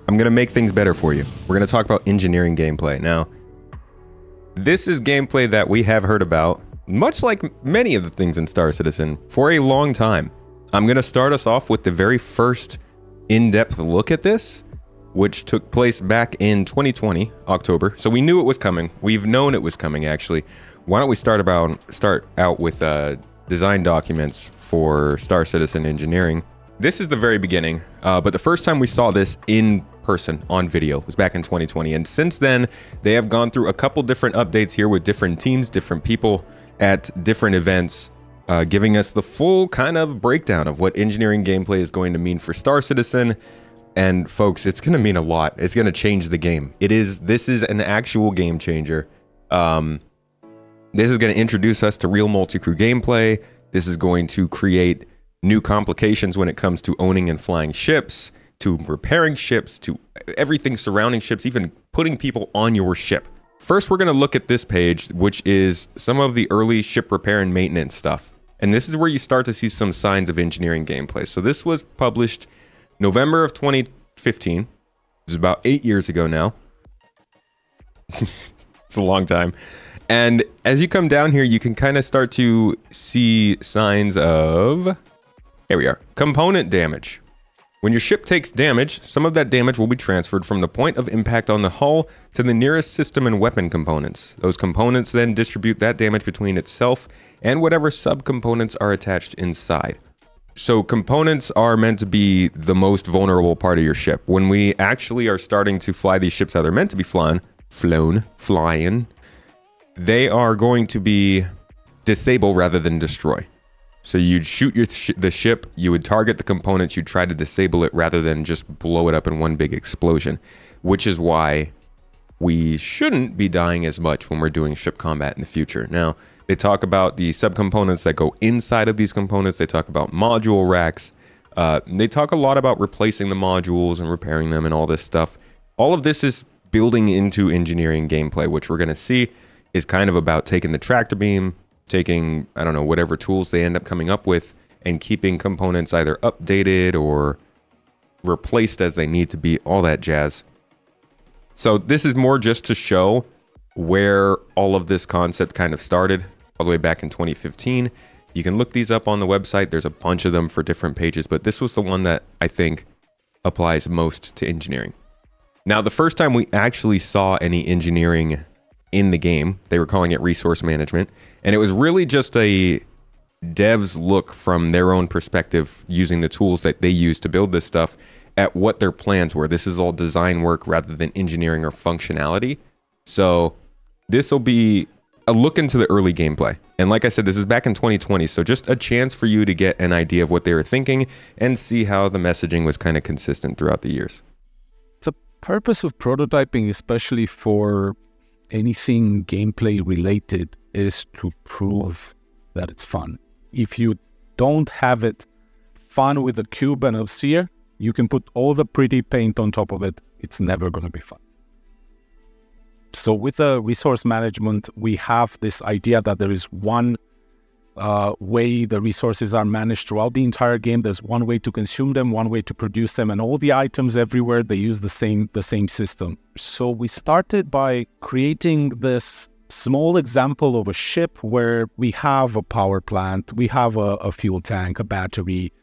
I'm going to make things better for you. We're going to talk about engineering gameplay. Now, this is gameplay that we have heard about, much like many of the things in Star Citizen, for a long time. I'm going to start us off with the very first in-depth look at this, which took place back in 2020, October. So we knew it was coming. We've known it was coming, actually. Why don't we start out with design documents for Star Citizen engineering. This is the very beginning, but the first time we saw this in person on video was back in 2020. And since then, they have gone through a couple different updates here with different teams, different people at different events, giving us the full kind of breakdown of what engineering gameplay is going to mean for Star Citizen. And folks, it's going to mean a lot. It's going to change the game. This is an actual game changer. This is going to introduce us to real multi-crew gameplay. This is going to create new complications when it comes to owning and flying ships, to repairing ships, to everything surrounding ships, even putting people on your ship. First, we're going to look at this page, which is some of the early ship repair and maintenance stuff. And this is where you start to see some signs of engineering gameplay. So this was published November of 2015. It was about 8 years ago now. It's a long time. And as you come down here, you can kind of start to see signs of... Here we are. Component damage. When your ship takes damage, some of that damage will be transferred from the point of impact on the hull to the nearest system and weapon components. Those components then distribute that damage between itself and whatever subcomponents are attached inside. So components are meant to be the most vulnerable part of your ship. When we actually are starting to fly these ships how they're meant to be flying, they are going to be disable rather than destroy. So you'd shoot the ship, you would target the components, you'd try to disable it rather than just blow it up in one big explosion, which is why we shouldn't be dying as much when we're doing ship combat in the future. Now, they talk about the subcomponents that go inside of these components. They talk about module racks. They talk a lot about replacing the modules and repairing them and all this stuff. All of this is building into engineering gameplay, which we're going to see is kind of about taking the tractor beam, taking, I don't know, whatever tools they end up coming up with, and keeping components either updated or replaced as they need to be, all that jazz. So this is more just to show where all of this concept kind of started, all the way back in 2015. You can look these up on the website. There's a bunch of them for different pages, but this was the one that I think applies most to engineering. Now, the first time we actually saw any engineering in the game, they were calling it resource management, and it was really just a dev's look from their own perspective using the tools that they use to build this stuff at what their plans were. This is all design work rather than engineering or functionality. So this will be a look into the early gameplay. And like I said, this is back in 2020, so just a chance for you to get an idea of what they were thinking and see how the messaging was kind of consistent throughout the years. The purpose of prototyping, especially for anything gameplay related, is to prove that it's fun. If you don't have it fun with a cube and a sphere, you can put all the pretty paint on top of it. It's never going to be fun. So with the resource management, we have this idea that there is one way the resources are managed throughout the entire game. There's one way to consume them, one way to produce them, and all the items everywhere, they use the same system. So we started by creating this small example of a ship where we have a power plant, we have a fuel tank, a battery,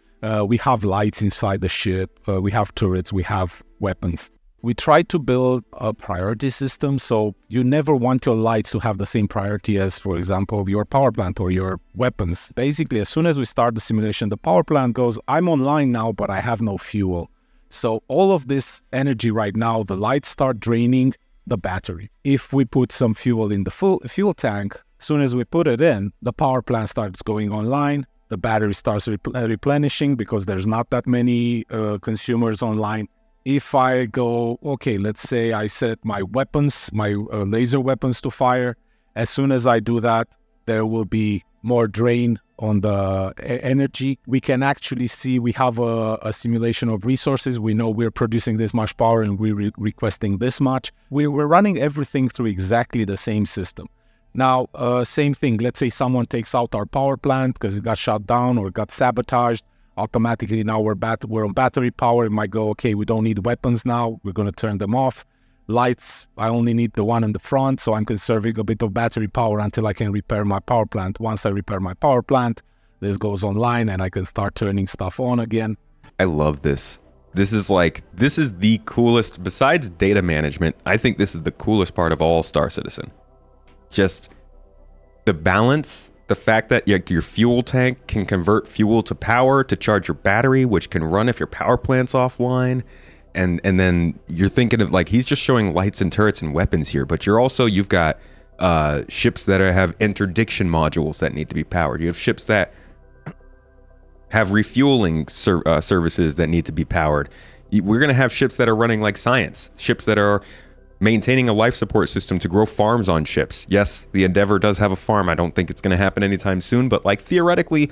we have lights inside the ship, we have turrets, we have weapons. We try to build a priority system, so you never want your lights to have the same priority as, for example, your power plant or your weapons. Basically, as soon as we start the simulation, the power plant goes, I'm online now, but I have no fuel. So all of this energy right now, the lights start draining the battery. If we put some fuel in the fuel tank, as soon as we put it in, the power plant starts going online, the battery starts replenishing because there's not that many consumers online. If I go, okay, let's say I set my weapons, my laser weapons to fire. As soon as I do that, there will be more drain on the energy. We can actually see we have a simulation of resources. We know we're producing this much power and we're requesting this much. We're running everything through exactly the same system. Now, same thing. Let's say someone takes out our power plant because it got shut down or got sabotaged. automatically now we're on battery power. It might go, okay, we don't need weapons now. We're going to turn them off. Lights, I only need the one in the front, so I'm conserving a bit of battery power until I can repair my power plant. Once I repair my power plant, this goes online and I can start turning stuff on again. I love this. This is the coolest, besides data management, I think this is the coolest part of all Star Citizen. Just the balance, the fact that your fuel tank can convert fuel to power to charge your battery, which can run if your power plant's offline. And then you're thinking of, like, he's just showing lights and turrets and weapons here, but you've got ships that have interdiction modules that need to be powered. You have ships that have refueling services that need to be powered. We're going to have ships that are running like science, ships that are maintaining a life support system to grow farms on ships. Yes, the Endeavor does have a farm. I don't think it's going to happen anytime soon, but like theoretically,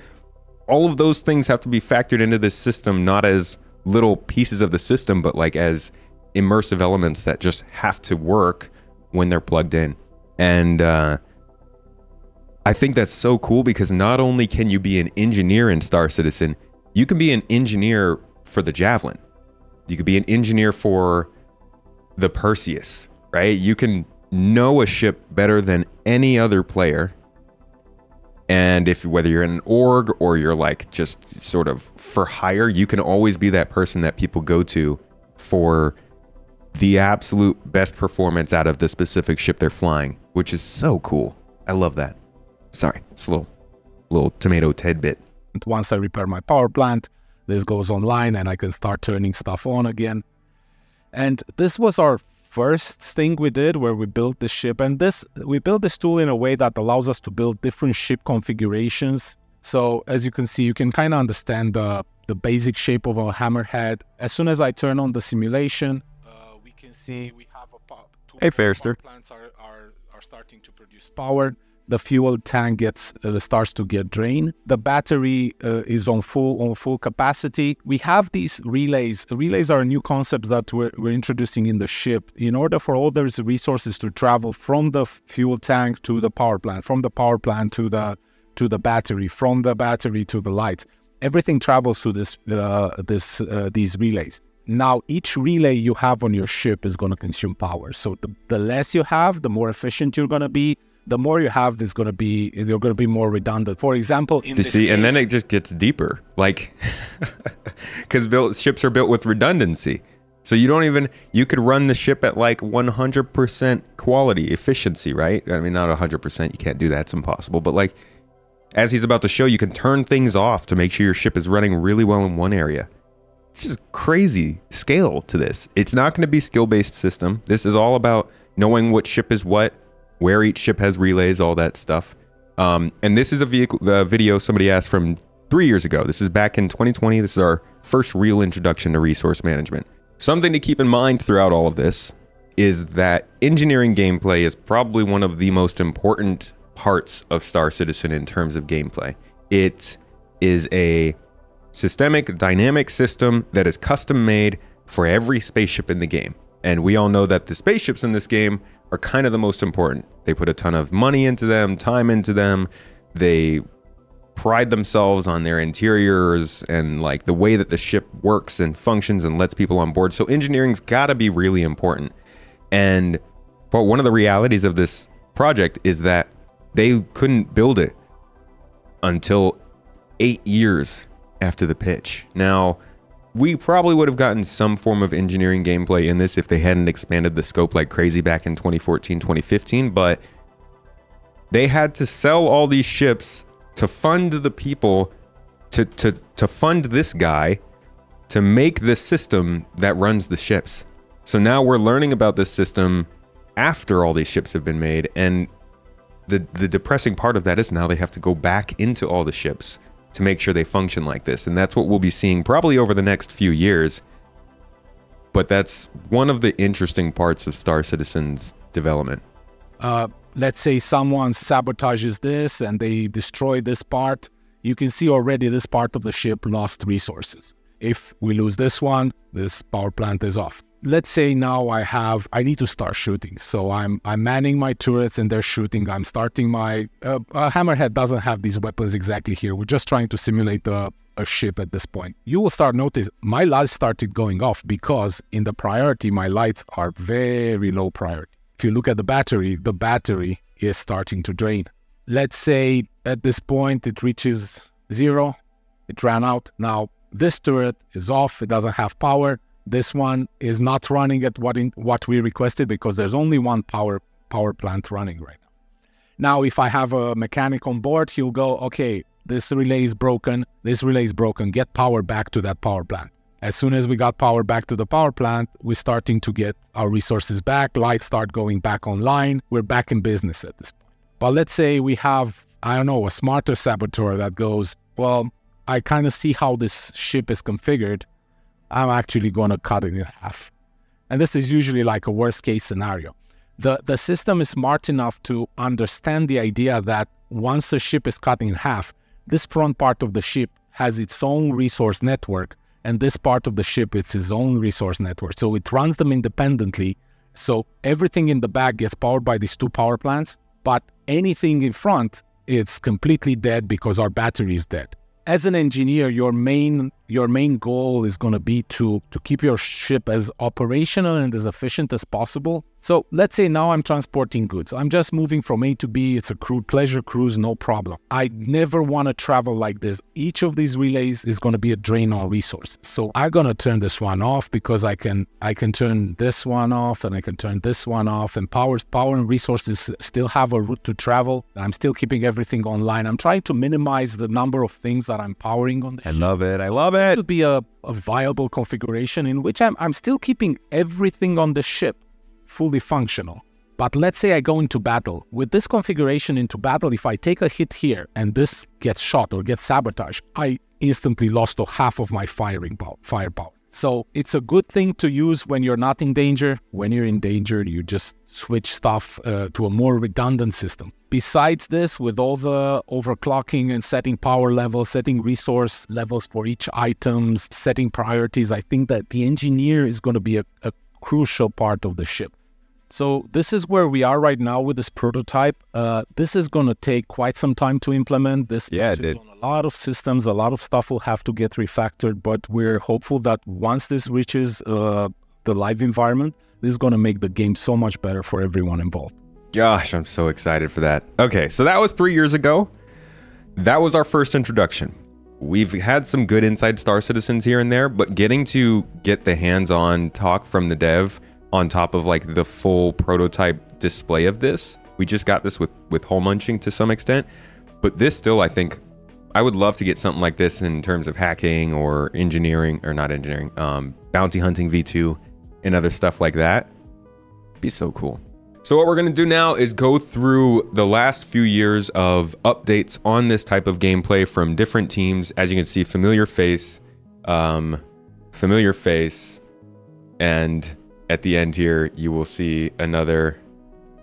all of those things have to be factored into this system, not as little pieces of the system, but like as immersive elements that just have to work when they're plugged in. And I think that's so cool, because not only can you be an engineer in Star Citizen, you can be an engineer for the Javelin. You could be an engineer for the Perseus, right? You can know a ship better than any other player. And whether you're in an org or you're like just sort of for hire, you can always be that person that people go to for the absolute best performance out of the specific ship they're flying, which is so cool. I love that. Sorry, it's a little tomato tidbit. Once I repair my power plant, this goes online and I can start turning stuff on again. And this was our first thing we did, where we built the ship. And we built this tool in a way that allows us to build different ship configurations. So as you can see, you can kind of understand the basic shape of a hammerhead. As soon as I turn on the simulation, we can see we have two power plants are starting to produce power. The fuel tank starts to get drained. The battery is on full capacity. We have these relays. Relays are a new concept that we're introducing in the ship in order for all those resources to travel from the fuel tank to the power plant, from the power plant to the battery, from the battery to the lights. Everything travels through these relays. Now, each relay you have on your ship is going to consume power. So the less you have, the more efficient you're going to be. The more you have, you're going to be more redundant. For example, in this case, and then it just gets deeper, like, because ships are built with redundancy. So you could run the ship at like 100% quality efficiency, right? I mean, not 100%, you can't do that, it's impossible. But like, as he's about to show, you can turn things off to make sure your ship is running really well in one area. It's just crazy scale to this. It's not going to be skill-based system. This is all about knowing what ship is what, where each ship has relays, all that stuff. And this is a video somebody asked from 3 years ago. This is back in 2020. This is our first real introduction to resource management. Something to keep in mind throughout all of this is that engineering gameplay is probably one of the most important parts of Star Citizen in terms of gameplay. It is a systemic, dynamic system that is custom made for every spaceship in the game. And we all know that the spaceships in this game are kind of the most important. They put a ton of money into them, time into them. They pride themselves on their interiors and like the way that the ship works and functions and lets people on board. So engineering's got to be really important. But one of the realities of this project is that they couldn't build it until 8 years after the pitch. Now, we probably would have gotten some form of engineering gameplay in this if they hadn't expanded the scope like crazy back in 2014, 2015, but they had to sell all these ships to fund the people, to fund this guy, to make this system that runs the ships. So now we're learning about this system after all these ships have been made, and the depressing part of that is now they have to go back into all the ships to make sure they function like this. And that's what we'll be seeing probably over the next few years. But that's one of the interesting parts of Star Citizen's development. Let's say someone sabotages this and they destroy this part. You can see already this part of the ship lost resources. If we lose this one, this power plant is off. let's say now I need to start shooting. So I'm manning my turrets and they're shooting. I'm starting my Hammerhead doesn't have these weapons exactly here. We're just trying to simulate a ship at this point. You will start notice my lights started going off because in the priority my lights are very low priority. If you look at the battery is starting to drain. Let's say at this point it reaches 0. It ran out. Now this turret is off. It doesn't have power. This one is not running at what we requested because there's only one power plant running right now. Now, if I have a mechanic on board, he'll go, okay, this relay is broken, get power back to that power plant. As soon as we got power back to the power plant, we're starting to get our resources back, lights start going back online, we're back in business at this point. But let's say we have, I don't know, a smarter saboteur that goes, well, I kind of see how this ship is configured. I'm actually going to cut it in half. And this is usually like a worst case scenario. The system is smart enough to understand the idea that once a ship is cut in half, this front part of the ship has its own resource network, and this part of the ship is its own resource network. So it runs them independently. So everything in the back gets powered by these 2 power plants, but anything in front, it's completely dead because our battery is dead. As an engineer, your main goal is going to be to keep your ship as operational and as efficient as possible. So let's say now I'm transporting goods. I'm just moving from A to B. It's a pleasure cruise, no problem. I never want to travel like this. Each of these relays is going to be a drain on resources. So I'm going to turn this one off because I can turn this one off and I can turn this one off. And power and resources still have a route to travel. I'm still keeping everything online. I'm trying to minimize the number of things that I'm powering on the ship. Love it. I love it. This would be a viable configuration in which I'm still keeping everything on the ship fully functional. But let's say I go into battle. With this configuration into battle, if I take a hit here and this gets shot or gets sabotaged, I instantly lost half of my firepower. So it's a good thing to use when you're not in danger. When you're in danger, you just switch stuff to a more redundant system. Besides this, with all the overclocking and setting power levels, setting resource levels for each items, setting priorities, I think that the engineer is going to be a crucial part of the ship. So this is where we are right now with this prototype. This is going to take quite some time to implement. This touches on a lot of systems, a lot of stuff will have to get refactored, but we're hopeful that once this reaches the live environment, this is going to make the game so much better for everyone involved. Gosh, I'm so excited for that. Okay, so that was 3 years ago. That was our first introduction. We've had some good inside Star Citizens here and there, but getting to get the hands-on talk from the dev on top of like the full prototype display of this, we just got this with hole munching to some extent, but this still, I think, I would love to get something like this in terms of hacking or engineering, or not engineering, bounty hunting V2 and other stuff like that. Be so cool. So what we're going to do now is go through the last few years of updates on this type of gameplay from different teams. As you can see, familiar face, and at the end here, you will see another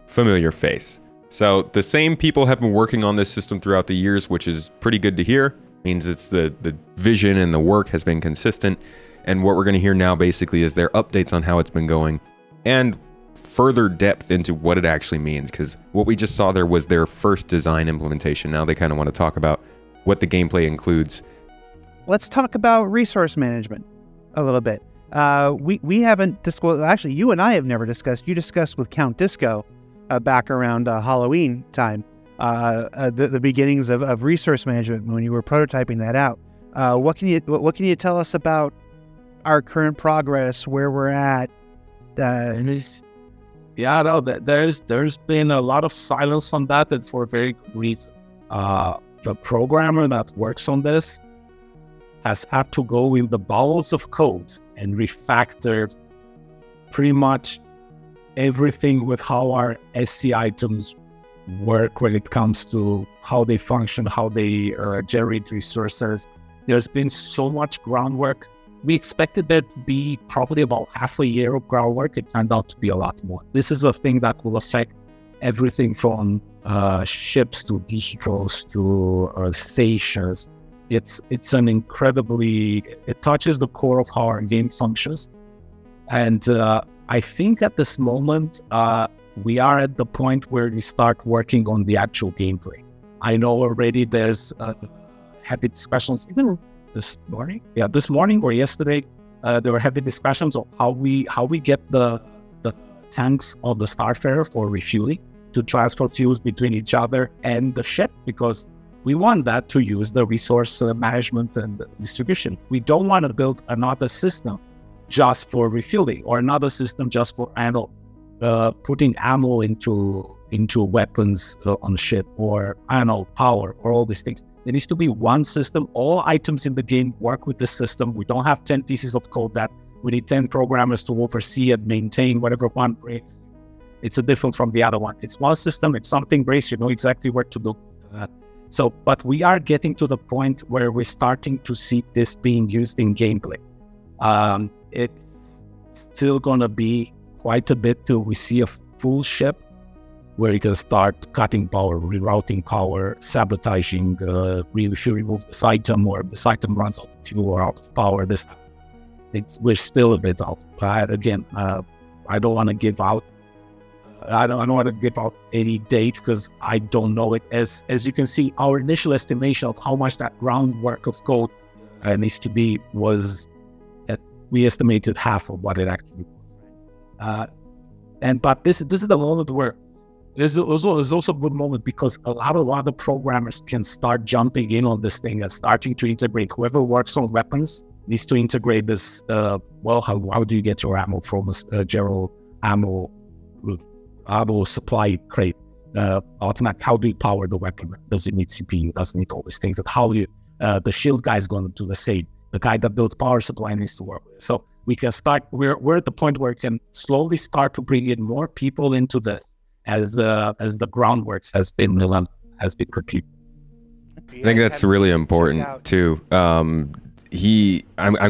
familiar face. So the same people have been working on this system throughout the years, which is pretty good to hear. Means it's the vision and the work has been consistent. And what we're going to hear now basically is their updates on how it's been going and further depth into what it actually means, because what we just saw there was their first design implementation. Now they kind of want to talk about what the gameplay includes. Let's talk about resource management a little bit. We haven't disclosed, actually you and I have never discussed, you discussed with Count Disco back around Halloween time, the beginnings of resource management when you were prototyping that out. What can you tell us about our current progress, where we're at? Yeah, no, there's been a lot of silence on that, and for very good reasons. The programmer that works on this has had to go in the bowels of code and refactor pretty much everything with how our SC items work when it comes to how they function, how they generate resources. There's been so much groundwork. We expected there to be probably about half a year of groundwork. It turned out to be a lot more. This is a thing that will affect everything from ships to vehicles to stations. It's an incredibly, it touches the core of how our game functions. And I think at this moment, we are at the point where we start working on the actual gameplay. I know already there's heavy discussions, even this morning. Yeah, this morning or yesterday, there were heavy discussions of how we get the tanks on the Starfarer for refueling to transfer fuels between each other and the ship, because we want that to use the resource management and distribution. We don't want to build another system just for refueling or another system just for putting ammo into weapons on the ship, or power, or all these things. There needs to be one system. All items in the game work with this system. We don't have 10 pieces of code that we need 10 programmers to oversee and maintain. Whatever one breaks, it's a different from the other one. It's one system. If something breaks, you know exactly where to look. But we are getting to the point where we're starting to see this being used in gameplay. It's still going to be quite a bit till we see a full ship where you can start cutting power, rerouting power, sabotaging. If you remove this item, or this item runs out of fuel or out of power, we're still a bit out. Again, I don't want to give out. I don't want to give out any date because I don't know it. As you can see, our initial estimation of how much that groundwork of code needs to be was that we estimated half of what it actually was. But this is the moment where there's also a good moment, because a lot of other programmers can start jumping in on this thing and starting to integrate. Whoever works on weapons needs to integrate this. How do you get your ammo from a general ammo supply crate? Automatic. How do you power the weapon? Does it need CPU? Does it need all these things? And how do you? The shield guy is going to do the same. The guy that builds power supply needs to work with it. So we can start. We're at the point where we can slowly start to bring in more people into this as the groundwork has been completed. I think that's really important too. I'm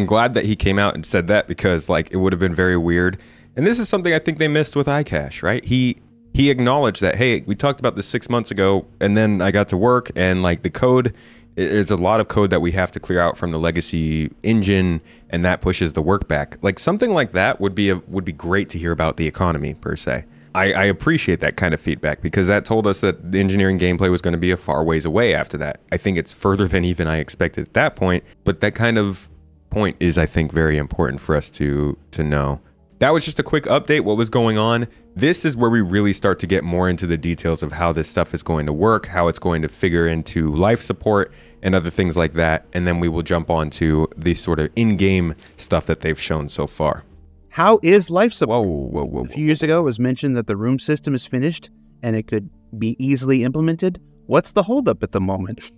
glad that he came out and said that, because it would have been very weird. And this is something I think they missed with iCache, right? He acknowledged that, hey, we talked about this 6 months ago, and then I got to work, and the code, there's a lot of code that we have to clear out from the legacy engine, and that pushes the work back. Something like that would be great to hear about the economy per se. I appreciate that kind of feedback, because that told us that the engineering gameplay was going to be a far ways away after that. I think it's further than even I expected at that point, but that kind of point is, I think, very important for us to know. That was just a quick update, what was going on. This is where we really start to get more into the details of how this stuff is going to work, how it's going to figure into life support and other things like that. And then we will jump on to the sort of in-game stuff that they've shown so far. How is life support? Whoa. A few years ago, it was mentioned that the room system is finished and it could be easily implemented. What's the holdup at the moment?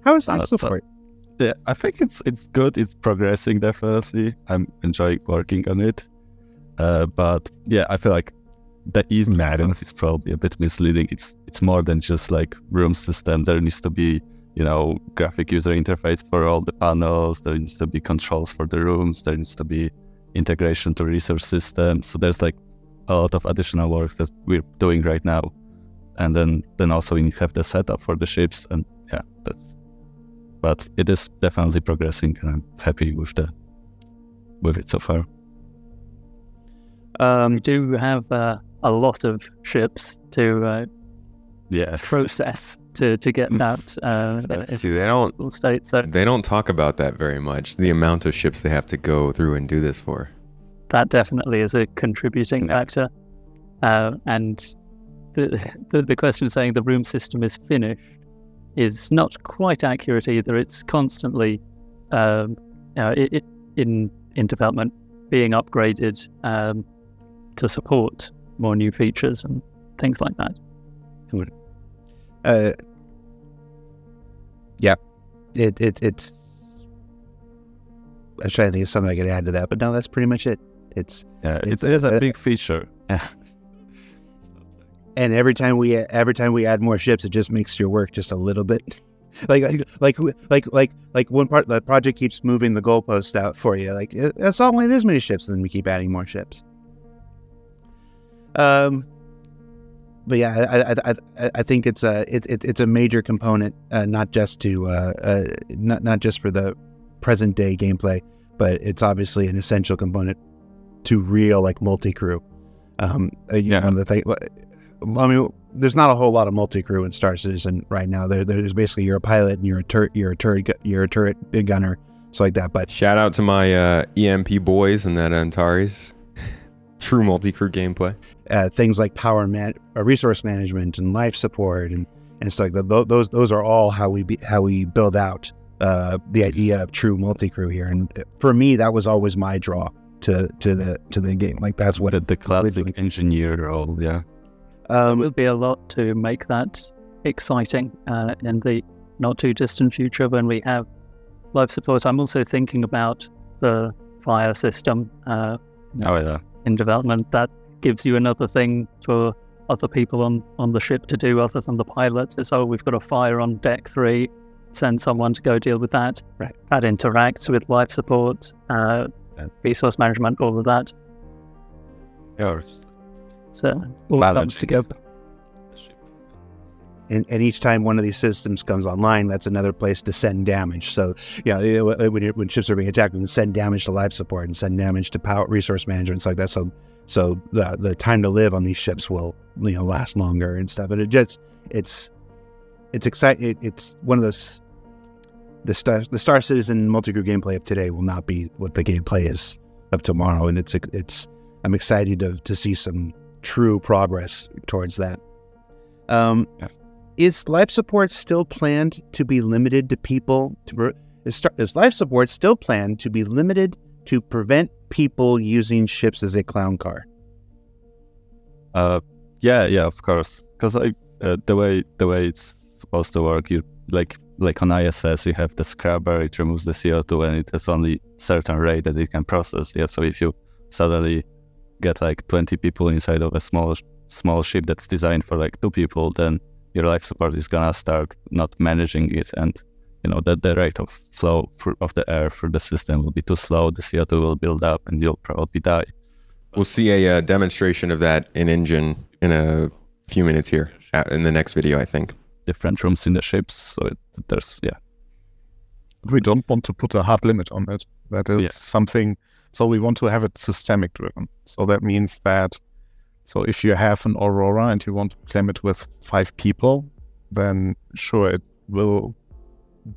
How is life support? Yeah, I think it's good. It's progressing, definitely. I'm enjoying working on it. But yeah, I feel like the ease is probably a bit misleading. It's more than just room system. There needs to be, graphic user interface for all the panels. There needs to be controls for the rooms. There needs to be integration to resource systems. So there's a lot of additional work that we're doing right now. And then also we have the setup for the ships, and yeah, but it is definitely progressing, and I'm happy with it so far. We do have a lot of ships to process to get that. See, they don't talk about that very much. The amount of ships they have to go through and do this for. That definitely is a contributing factor. And the question saying the room system is finished is not quite accurate either. It's constantly in development, being upgraded to support more new features and things like that. Yeah, it's. I was trying to think of something I could add to that, but no, that's pretty much it. It is a big feature. And every time we add more ships, it just makes your work just a little bit like one part. The project keeps moving the goalpost out for you. It's only this many ships, and then we keep adding more ships. But yeah, I think it's a major component, not just to not just for the present day gameplay, but it's obviously an essential component to real like multi-crew. One of the things, I mean, there's not a whole lot of multi-crew in Star Citizen right now. There's basically you're a pilot and you're a turret big gunner, so like that. But shout out to my EMP boys and that Antares. True multi-crew gameplay. Things like resource management and life support and stuff like that. Those are all how we build out the idea of true multi-crew here. And for me, that was always my draw to the game. Like that's what the classic engineer role. Yeah. There will be a lot to make that exciting in the not too distant future when we have life support. I'm also thinking about the fire system in development. That gives you another thing for other people on the ship to do other than the pilots. So we've got a fire on deck 3, send someone to go deal with that. Right. That interacts with life support, resource management, all of that. Yeah. So all comes together. And each time one of these systems comes online, that's another place to send damage. So, yeah, when ships are being attacked, we can send damage to life support and send damage to power resource management, stuff like that. So the time to live on these ships will last longer and stuff. And it's exciting. It's one of those. The Star Citizen multi-crew gameplay of today will not be what the gameplay is of tomorrow, and I'm excited to see some true progress towards that. Is life support still planned to be limited to people? Is life support still planned to be limited to prevent people using ships as a clown car? Yeah, of course. Because the way it's supposed to work, you like on ISS, you have the scrubber, it removes the CO2, and it has only certain rate that it can process. Yeah, so if you suddenly get like 20 people inside of a small ship that's designed for like 2 people, then your life support is gonna start not managing it, and that the rate of flow of the air through the system will be too slow. The CO2 will build up, and you'll probably die. We'll see a demonstration of that in engine in a few minutes here in the next video, I think. Different rooms in the ships, so there's We don't want to put a hard limit on it. That is something. So we want to have it systemic driven. So that means that. So if you have an Aurora and you want to claim it with 5 people, then sure, it will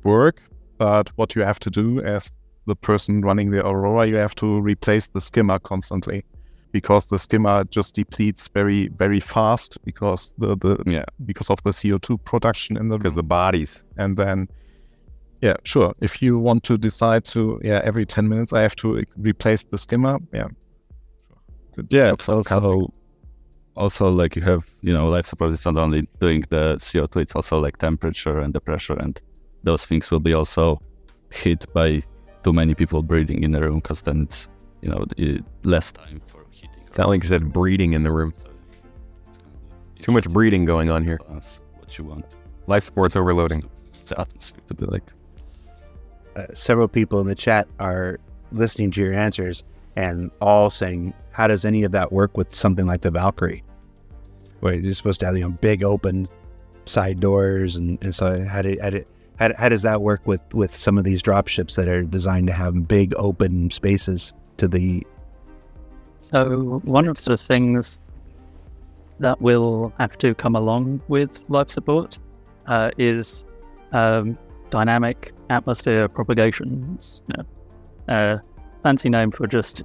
work. But what you have to do as the person running the Aurora, you have to replace the skimmer constantly, because the skimmer just depletes very, very fast because because of the CO2 production in the because the bodies. And then sure, if you want to decide to every 10 minutes I have to replace the skimmer, also like you have life support is not only doing the CO2, it's also like temperature and the pressure, and those things will be also hit by too many people breathing in the room, because then it's less time for heating. Sound like you said breeding in the room. Too much breeding going on here. What you want. Life support's overloading. The atmosphere to be like. Several people in the chat are listening to your answers and all saying, how does any of that work with something like the Valkyrie, where you're supposed to have big open side doors, and so how does that work with some of these drop ships that are designed to have big open spaces to the? So one of the things that will have to come along with life support is dynamic atmosphere propagations. Fancy name for just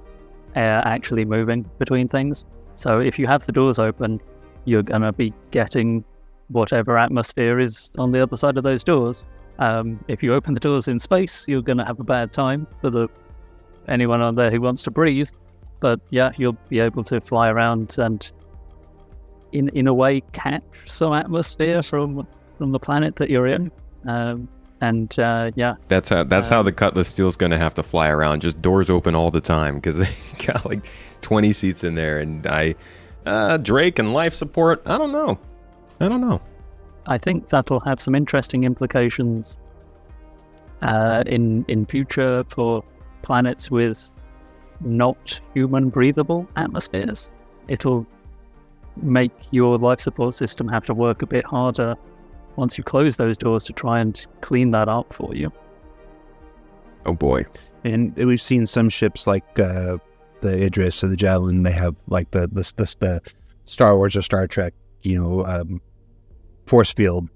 air actually moving between things. So if you have the doors open, you're gonna be getting whatever atmosphere is on the other side of those doors. If you open the doors in space, you're gonna have a bad time for anyone on there who wants to breathe. But yeah, you'll be able to fly around and in a way catch some atmosphere from the planet that you're in. That's how the Cutlass Steel's gonna have to fly around, just doors open all the time, because they got like 20 seats in there. And Drake and life support, I don't know. I think that'll have some interesting implications in future for planets with not human breathable atmospheres. It'll make your life support system have to work a bit harder once you close those doors to try and clean that up for you. Oh boy. And we've seen some ships like the the Idris or the Javelin, they have like the Star Wars or Star Trek, force field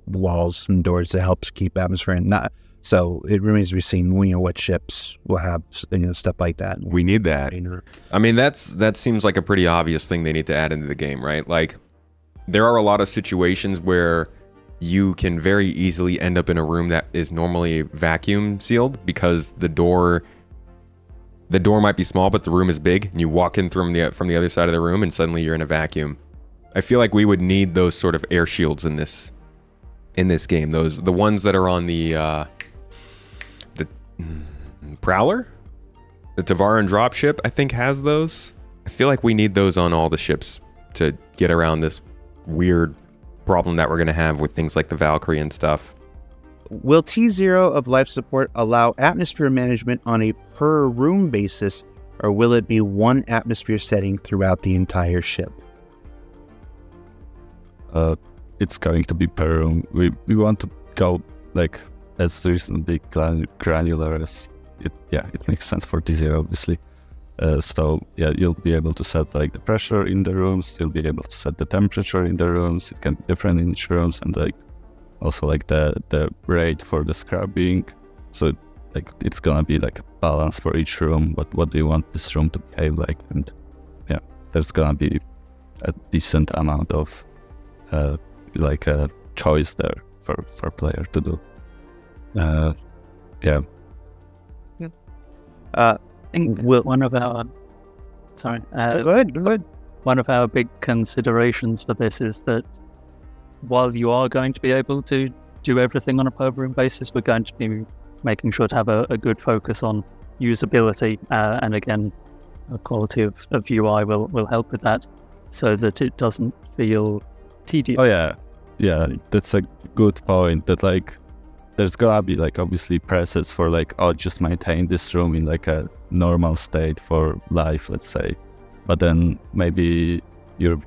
walls and doors that helps keep atmosphere in. Not so. It remains to be seen. What ships will have stuff like that. We need that. I mean, that seems like a pretty obvious thing they need to add into the game, right? Like, there are a lot of situations where you can very easily end up in a room that is normally vacuum sealed because the door might be small, but the room is big, and you walk in from the other side of the room, and suddenly you're in a vacuum. I feel like we would need those sort of air shields in this game. The ones that are on the Prowler, the Tavaran dropship, I think has those. I feel like we need those on all the ships to get around this weird problem that we're going to have with things like the Valkyrie and stuff. Will T0 of life support allow atmosphere management on a per room basis, or will it be one atmosphere setting throughout the entire ship? It's going to be per room. We want to go like as reasonably granular as it. Yeah, it makes sense for T0 obviously. So yeah, you'll be able to set like the pressure in the rooms. You'll be able to set the temperature in the rooms. It can be different in each rooms, and like also like the rate for the scrubbing. So like it's gonna be like a balance for each room. What do you want this room to behave like? And yeah, there's gonna be a decent amount of like a choice there for player to do. Yeah. I think one of our go ahead. One of our big considerations for this is that while you are going to be able to do everything on a per room basis, we're going to be making sure to have a good focus on usability, and again, the quality of UI will help with that, so that it doesn't feel tedious. Oh yeah, that's a good point. That like there's gonna be like obviously presets for like, oh, just maintain this room in like a normal state for life, let's say, but then maybe you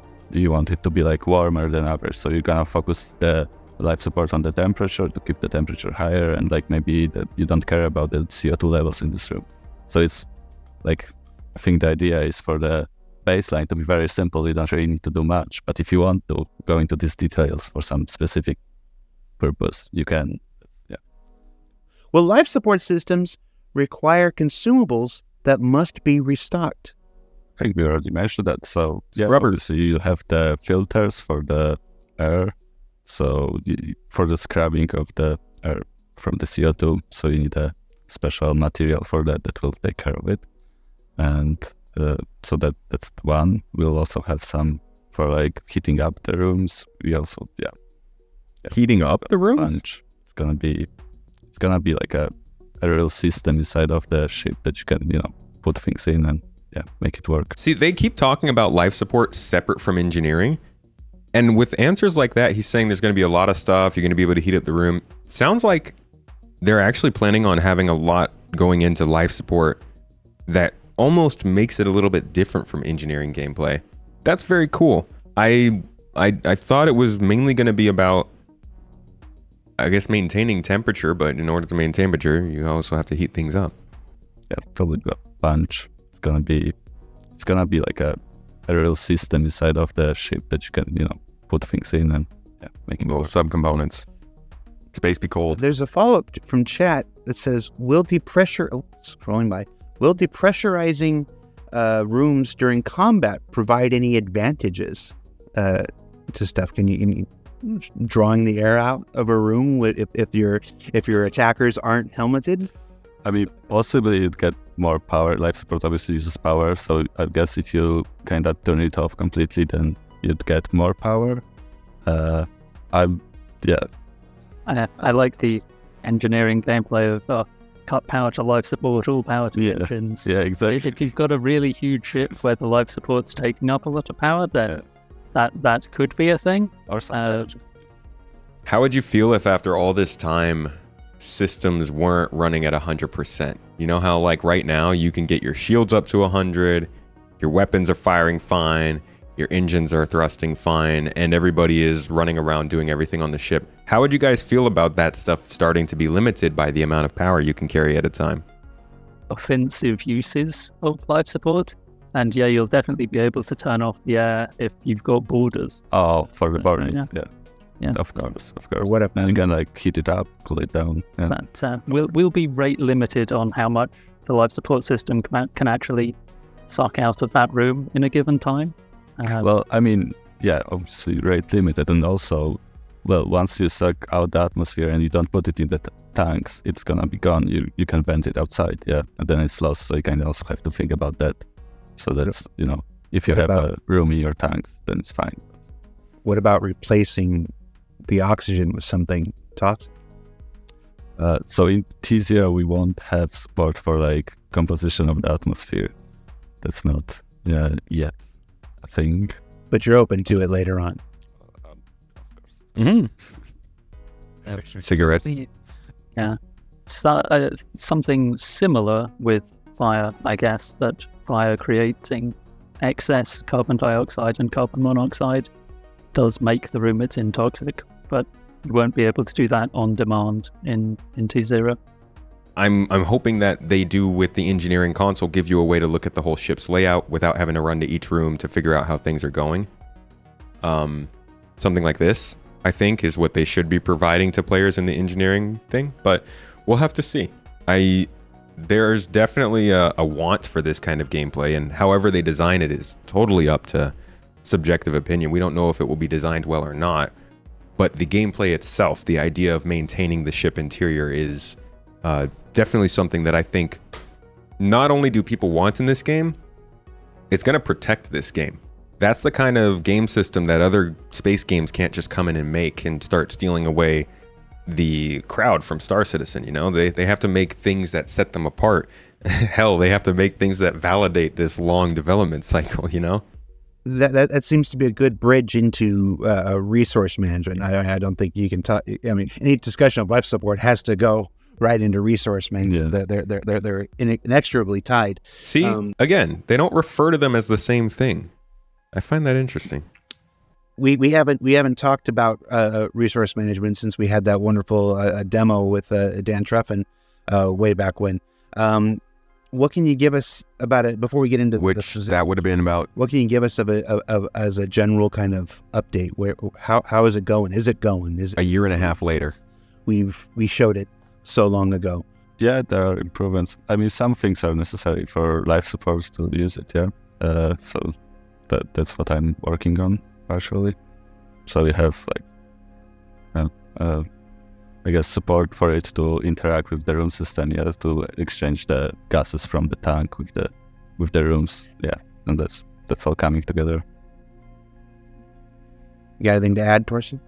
want it to be like warmer than others, so you're gonna focus the life support on the temperature to keep the temperature higher, and like maybe that you don't care about the CO2 levels in this room. So it's like, I think the idea is for the baseline to be very simple. You don't really need to do much, but if you want to go into these details for some specific purpose, you can. Yeah. Will life support systems require consumables that must be restocked? I think we already mentioned that. So yeah, Rubbers. so you have the filters for the air, so for the scrubbing of the air from the CO2, so you need a special material for that will take care of it. And so that's one. We'll also have some for like heating up the rooms. We also Heating up the rooms? Bunch. It's gonna be like a real system inside of the ship that you can put things in and make it work. See, they keep talking about life support separate from engineering, and with answers like that, he's saying there's going to be a lot of stuff. You're going to be able to heat up the room. Sounds like they're actually planning on having a lot going into life support that almost makes it a little bit different from engineering gameplay. That's very cool. I thought it was mainly going to be about, I guess, maintaining temperature, but in order to maintain temperature, you also have to heat things up. Yeah, probably a bunch. It's gonna be like a real system inside of the ship that you can put things in and make it Little work. subcomponents. Space be cold. There's a follow-up from chat that says, will depressurizing rooms during combat provide any advantages to stuff? Can you drawing the air out of a room if your attackers aren't helmeted? I mean, possibly you'd get more power. Life support obviously uses power, so I guess if you kind of turn it off completely, then you'd get more power. I like the engineering gameplay of cut power to life support, all power to engines. Yeah, exactly. If you've got a really huge ship where the life support's taking up a lot of power, then that could be a thing. Or something. How would you feel if after all this time, systems weren't running at 100%? You know how like right now you can get your shields up to 100, your weapons are firing fine, your engines are thrusting fine, and everybody is running around doing everything on the ship. How would you guys feel about that stuff starting to be limited by the amount of power you can carry at a time? offensive uses of life support. And yeah, you'll definitely be able to turn off the air if you've got borders. Oh, for the borders, yeah. Yeah. Of course. Or what if And you can like heat it up, cool it down. Yeah. But we'll be rate limited on how much the life support system can actually suck out of that room in a given time. Well, I mean, yeah, obviously rate limited, and also, well, once you suck out the atmosphere and you don't put it in the tanks, it's gonna be gone. You can vent it outside, yeah, and then it's lost. So you can also have to think about that. So that's, you know, if you have a room in your tanks, then it's fine. What about replacing the oxygen with something, Tots? So in T0, we won't have support for like composition of the atmosphere. That's not yet a thing. But you're open to it later on. Mm-hmm. Cigarettes. Yeah. So, something similar with fire, I guess, that fire creating excess carbon dioxide and carbon monoxide does make the room it's in toxic, but you won't be able to do that on demand in T0. I'm hoping that they do with the engineering console give you a way to look at the whole ship's layout without having to run to each room to figure out how things are going. Something like this, I think, is what they should be providing to players in the engineering thing, but we'll have to see. There's definitely a want for this kind of gameplay, and however they design it is totally up to subjective opinion. We don't know if it will be designed well or not, but the gameplay itself, the idea of maintaining the ship interior is definitely something that I think not only do people want in this game, it's going to protect this game. That's the kind of game system that other space games can't just come in and make and start stealing away the crowd from Star Citizen, you know? They have to make things that set them apart. Hell, they have to make things that validate this long development cycle, you know? That seems to be a good bridge into resource management. I don't think you can talk. I mean, any discussion of life support has to go right into resource management. Yeah. They're inextricably tied. See, again, they don't refer to them as the same thing. I find that interesting. We haven't talked about resource management since we had that wonderful demo with Dan Truffin way back when. What can you give us about it before we get into that would have been about? What can you give us as a general kind of update? How is it going? Is it going? Is it, a year and a half later? We showed it so long ago. Yeah, there are improvements. I mean, some things are necessary for life support to use it. Yeah, so that's what I'm working on partially. So we have like, I guess, support for it to interact with the room system, yeah, to exchange the gases from the tank with the rooms, yeah, and that's all coming together. You got anything to add, Torsten?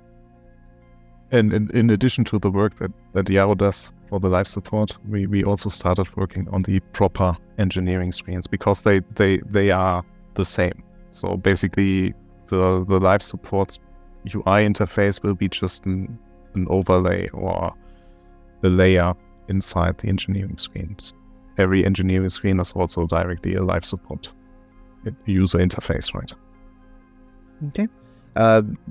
And in addition to the work that Yaro does for the life support, we also started working on the proper engineering screens because they are the same. So basically, the life support UI interface will be just an overlay or a layer inside the engineering screens. Every engineering screen is also directly a life support user interface, right? Okay.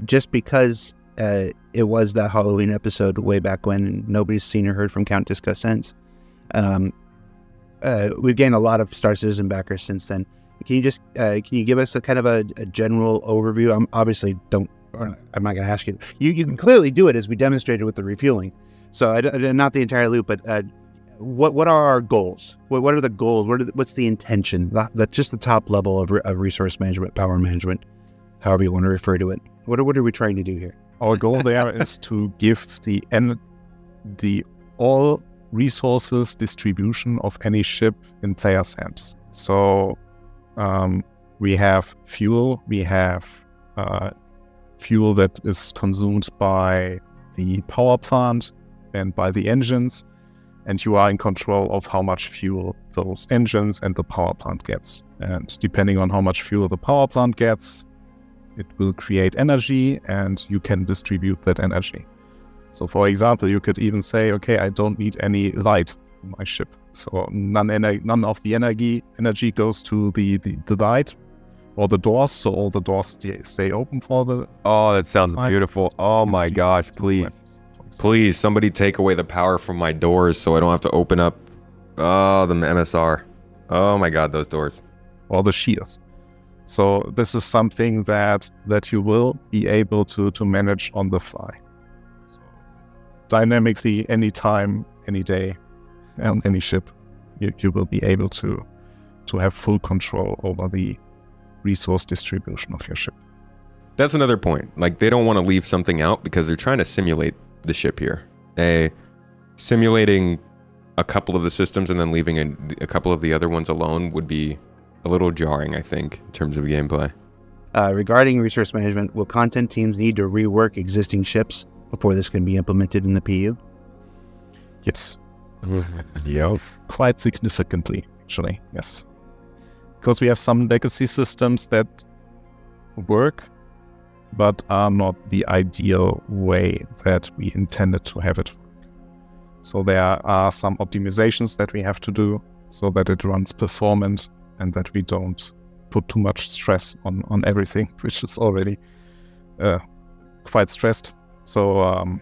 Just because it was that Halloween episode way back when, and nobody's seen or heard from Count Disco since, we've gained a lot of Star Citizen backers since then. Can you give us a kind of a general overview? I'm not going to ask you. You can clearly do it as we demonstrated with the refueling. So not the entire loop, but what are our goals? What are the goals? What's the intention? Just the top level of resource management, power management, however you want to refer to it. What are we trying to do here? Our goal there is to give the all resources distribution of any ship in players' hands. So we have fuel. We have fuel that is consumed by the power plant and by the engines, and you are in control of how much fuel those engines and the power plant gets. And depending on how much fuel the power plant gets, it will create energy, and you can distribute that energy. So for example, you could even say, okay, I don't need any light on my ship. So none of the energy goes to the light or the doors, so all the doors stay open for the... Oh, that sounds beautiful. Oh my gosh, please. Please, somebody take away the power from my doors so I don't have to open up Oh, the MSR. Oh my God, those doors. or the shears. So this is something that you will be able to manage on the fly. So dynamically, anytime, any day, on any ship, you will be able to have full control over the resource distribution of your ship. That's another point. Like, they don't want to leave something out because they're trying to simulate the ship here. Simulating a couple of the systems and then leaving a couple of the other ones alone would be a little jarring, I think, in terms of gameplay. Regarding resource management, will content teams need to rework existing ships before this can be implemented in the PU? Yes. Yep. Quite significantly, actually, yes. Because we have some legacy systems that work, but are not the ideal way that we intended to have it work. So there are some optimizations that we have to do so that it runs performant and that we don't put too much stress on everything, which is already quite stressed. So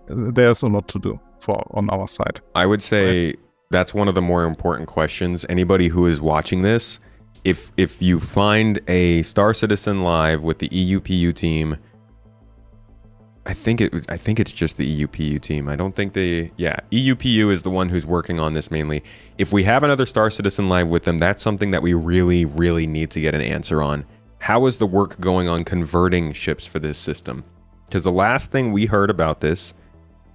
there's a lot to do on our side. I would say that's one of the more important questions. Anybody who is watching this, if you find a Star Citizen live with the EUPU team, I think it's just the EUPU team. I don't think EUPU is the one who's working on this mainly. If we have another Star Citizen live with them, that's something that we really, really need to get an answer on. How is the work going on converting ships for this system? Because the last thing we heard about this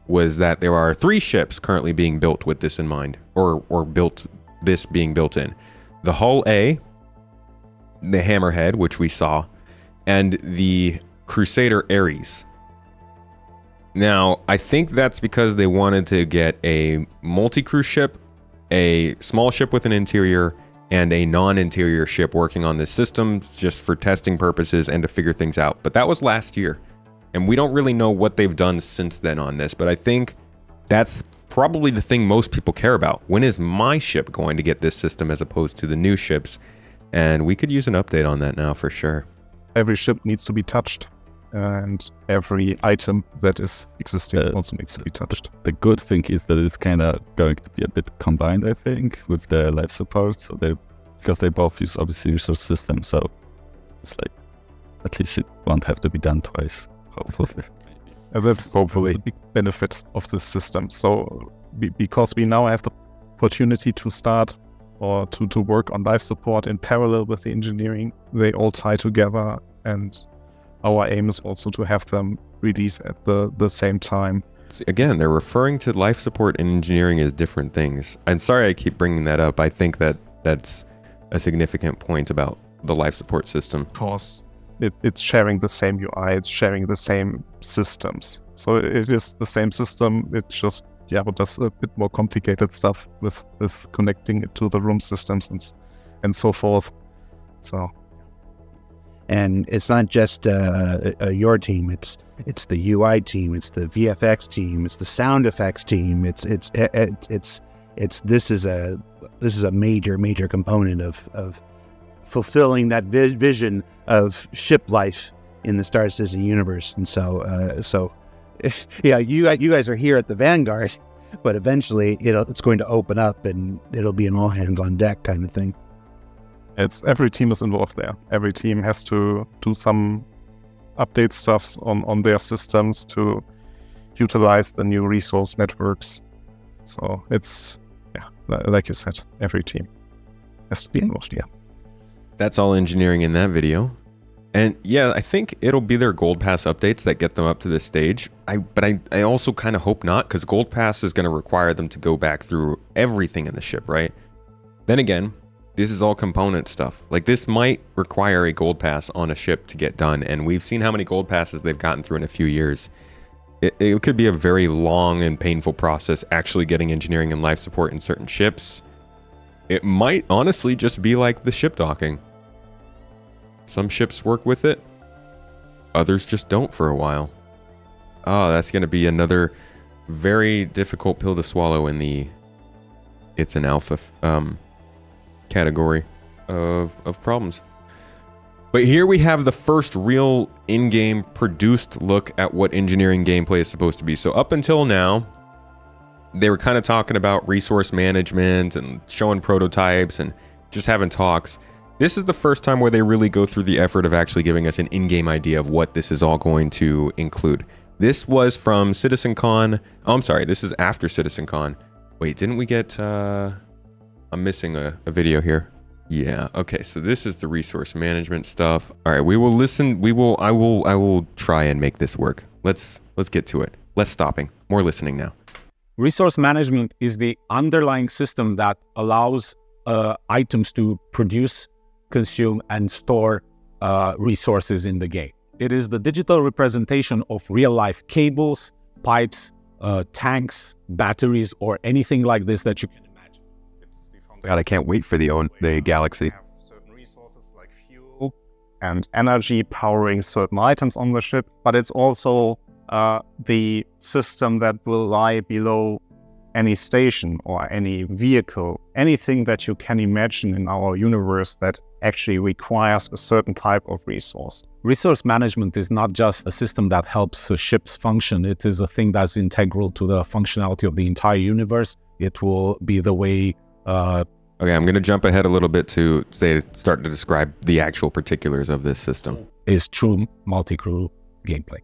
was that there are 3 ships currently being built with this in mind, or this being built in. The Hull A, the Hammerhead, which we saw, and the Crusader Ares. Now, I think that's because they wanted to get a multi-crew ship, a small ship with an interior, and a non-interior ship working on this system just for testing purposes and to figure things out. But that was last year, and we don't really know what they've done since then on this, but I think that's probably the thing most people care about. When is my ship going to get this system as opposed to the new ships? And we could use an update on that now for sure. Every ship needs to be touched, and every item that is existing also needs to be touched. The good thing is that it's kind of going to be a bit combined, I think, with the life support. So because they both use obviously resource systems, so it's like at least it won't have to be done twice. Hopefully. And that's hopefully the big benefit of this system. So because we now have the opportunity to start or to work on life support in parallel with the engineering, they all tie together, and our aim is also to have them release at the same time. Again, they're referring to life support and engineering as different things. I'm sorry I keep bringing that up. I think that's a significant point about the life support system. Of course, it's sharing the same UI, it's sharing the same systems. So it is the same system, it's just, but does a bit more complicated stuff with connecting it to the room systems and so forth. So. And it's not just your team. It's the UI team. It's the VFX team. It's the sound effects team. This is a major component of fulfilling that vision of ship life in the Star Citizen universe. And so you guys are here at the Vanguard, but eventually it's going to open up and it'll be an all hands on deck kind of thing. Every team is involved there. Every team has to do some update stuffs on their systems to utilize the new resource networks. So it's, like you said, every team has to be involved, That's all engineering in that video. And I think it'll be their Gold Pass updates that get them up to this stage. But I also kind of hope not, because Gold Pass is going to require them to go back through everything in the ship, right? Then again, this is all component stuff. Like, this might require a gold pass on a ship to get done, and we've seen how many gold passes they've gotten through in a few years. It could be a very long and painful process actually getting engineering and life support in certain ships. It might honestly just be like the ship docking. Some ships work with it, others just don't for a while. Oh, that's going to be another very difficult pill to swallow in the it's an alpha category of problems. But here we have the first real in-game produced look at what engineering gameplay is supposed to be. So up until now, they were kind of talking about resource management and showing prototypes and just having talks. This is the first time where they really go through the effort of actually giving us an in-game idea of what this is all going to include. This was from CitizenCon. Oh, I'm sorry. This is after CitizenCon. Wait, didn't we get... I'm missing a video here. Yeah. Okay. So this is the resource management stuff. All right. We will listen. I will try and make this work. Let's get to it. Less stopping. More listening now. Resource management is the underlying system that allows items to produce, consume, and store resources in the game. It is the digital representation of real-life cables, pipes, tanks, batteries, or anything like this that you can imagine. God, I can't wait for the Galaxy. We have certain resources like fuel and energy powering certain items on the ship, but it's also the system that will lie below any station or any vehicle, anything that you can imagine in our universe that actually requires a certain type of resource. Resource management is not just a system that helps ships function. It is a thing that's integral to the functionality of the entire universe. It will be the way... Okay, I'm going to jump ahead a little bit to start to describe the actual particulars of this system. Is true multi-crew gameplay.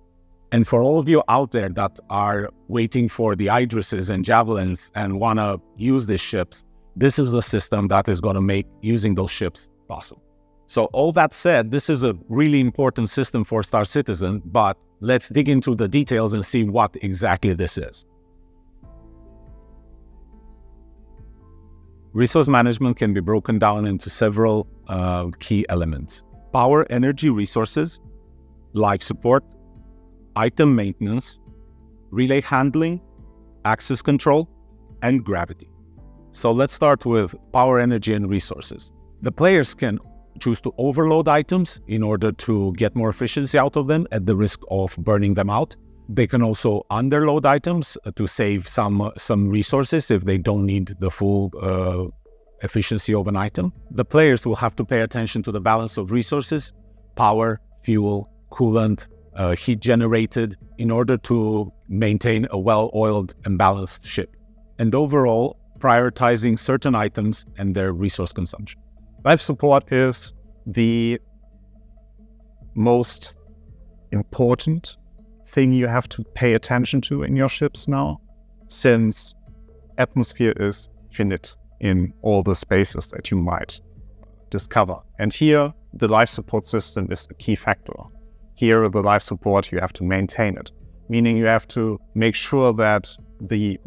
And for all of you out there that are waiting for the Idrises and Javelins and want to use these ships, this is the system that is going to make using those ships possible. So all that said, this is a really important system for Star Citizen, but let's dig into the details and see what exactly this is. Resource management can be broken down into several key elements. Power, energy, resources, life support, item maintenance, relay handling, access control, and gravity. So let's start with power, energy, and resources. The players can choose to overload items in order to get more efficiency out of them at the risk of burning them out. They can also underload items to save some resources if they don't need the full efficiency of an item. The players will have to pay attention to the balance of resources, power, fuel, coolant, heat generated in order to maintain a well-oiled and balanced ship. And overall, prioritizing certain items and their resource consumption. Life support is the most important thing you have to pay attention to in your ships now, since atmosphere is finite in all the spaces that you might discover. And here, the life support system is the key factor. Here, the life support, you have to maintain it, meaning you have to make sure that the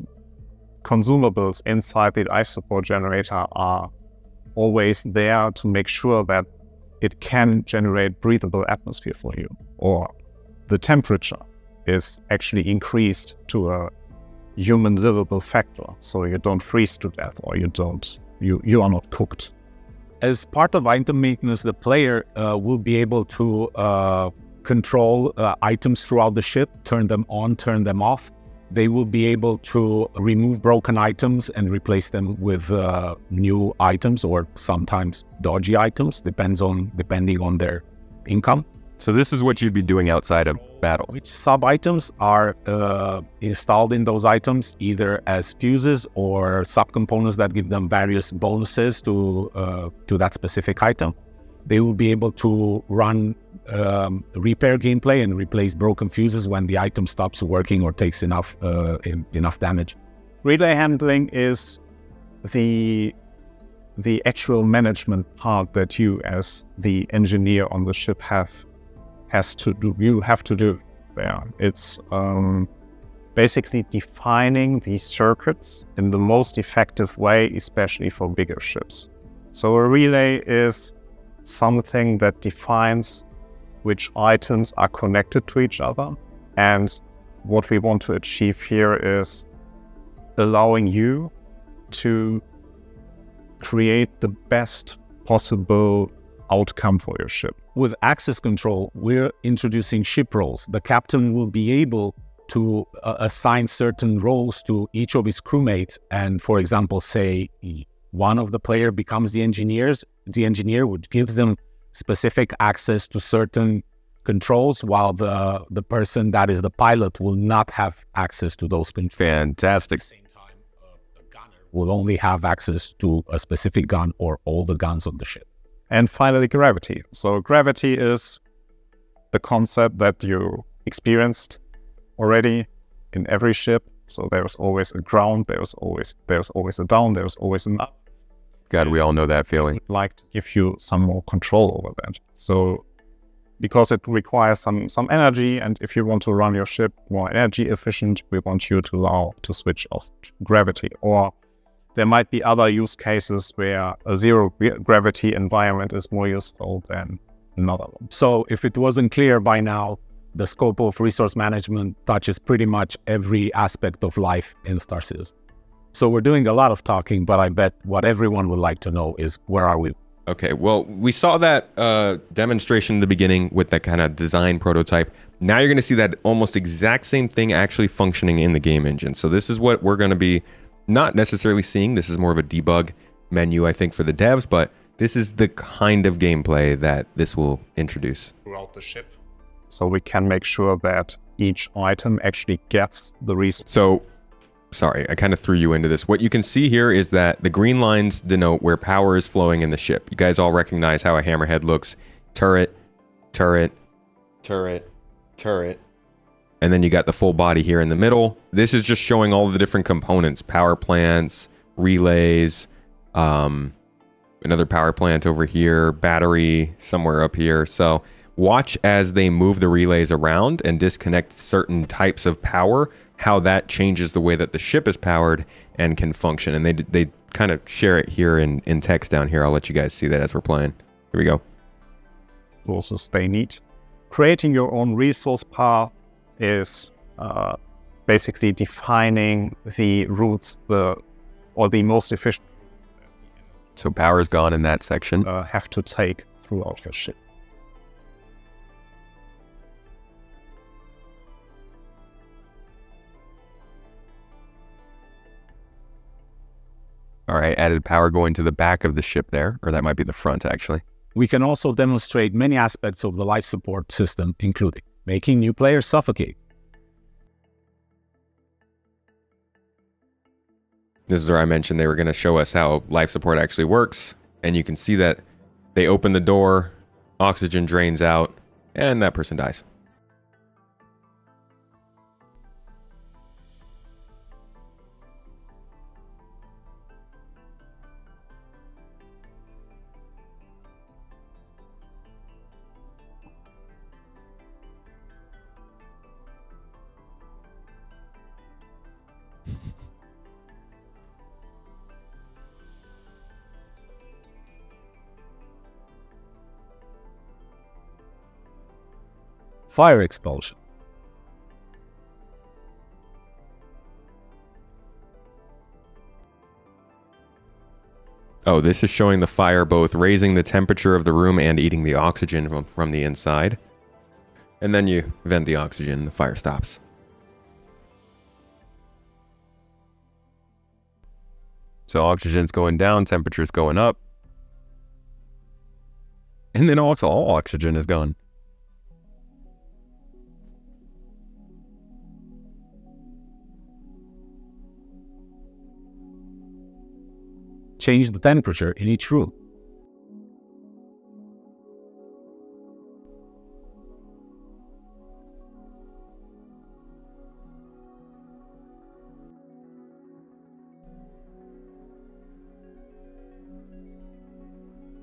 consumables inside the life support generator are always there to make sure that it can generate breathable atmosphere for you, or the temperature is actually increased to a human livable factor, so you don't freeze to death or you are not cooked. As part of item maintenance, the player will be able to control items throughout the ship, turn them on, turn them off. They will be able to remove broken items and replace them with new items, or sometimes dodgy items, depending on their income. So this is what you'd be doing outside of battle. Which sub-items are installed in those items, either as fuses or subcomponents that give them various bonuses to that specific item. They will be able to run repair gameplay and replace broken fuses when the item stops working or takes enough damage. Relay handling is the actual management part that you, as the engineer on the ship, you have to do there. It's basically defining these circuits in the most effective way, especially for bigger ships. So a relay is something that defines which items are connected to each other. And what we want to achieve here is allowing you to create the best possible outcome for your ship. With access control, we're introducing ship roles. The captain will be able to assign certain roles to each of his crewmates. And for example, say one of the player becomes the engineer, which gives them specific access to certain controls, while the person that is the pilot will not have access to those controls. Fantastic. At the same time, will only have access to a specific gun or all the guns on the ship. And finally, gravity. So gravity is the concept that you experienced already in every ship. So there's always a ground, there's always a down, there's always an up. God, we all know that feeling. We'd like to give you some more control over that. So because it requires some energy, and if you want to run your ship more energy efficient, we want you to allow to switch off gravity. Or there might be other use cases where a zero gravity environment is more useful than another one. So if it wasn't clear by now, the scope of resource management touches pretty much every aspect of life in Star Citizen. So we're doing a lot of talking, but I bet what everyone would like to know is, where are we? Okay, well, we saw that demonstration in the beginning with that kind of design prototype. Now you're going to see that almost exact same thing actually functioning in the game engine. So this is what we're going to be not necessarily seeing. This is more of a debug menu, I think, for the devs, but this is the kind of gameplay that this will introduce. Throughout the ship. So we can make sure that each item actually gets the resource. So, sorry, I kind of threw you into this. What you can see here is that the green lines denote where power is flowing in the ship. You guys all recognize how a hammerhead looks. Turret, turret, turret, turret. And then you got the full body here in the middle. This is just showing all the different components. Power plants, relays, another power plant over here, battery somewhere up here. So watch as they move the relays around and disconnect certain types of power, how that changes the way that the ship is powered and can function. And they kind of share it here in text down here. I'll let you guys see that as we're playing. Here we go. Also stay neat. Creating your own resource path is basically defining the routes, or the most efficient routes that So power is gone in that section. have to take throughout your ship. All right, added power going to the back of the ship there, or that might be the front actually. We can also demonstrate many aspects of the life support system, including making new players suffocate. This is where I mentioned they were going to show us how life support actually works. And you can see that they open the door, oxygen drains out, and that person dies. Fire expulsion. Oh, this is showing the fire both raising the temperature of the room and eating the oxygen from the inside. And then you vent the oxygen, the fire stops. So oxygen's going down, temperature's going up. And then also all oxygen is gone. Change the temperature in each room.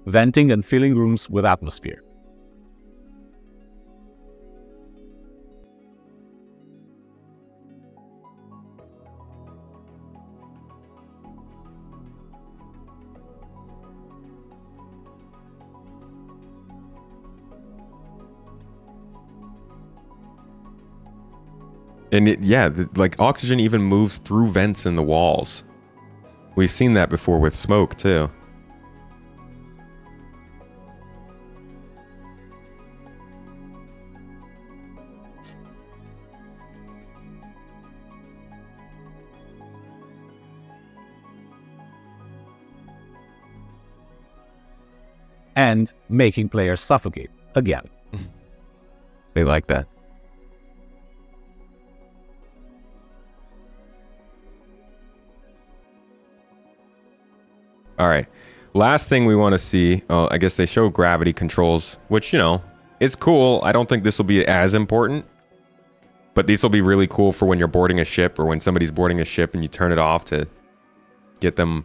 Venting and filling rooms with atmosphere. And like oxygen even moves through vents in the walls. We've seen that before with smoke too. And making players suffocate again. They like that. All right. Last thing we want to see, I guess they show gravity controls, which, you know, it's cool. I don't think this will be as important, but these will be really cool for when you're boarding a ship or when somebody's boarding a ship and you turn it off to get them,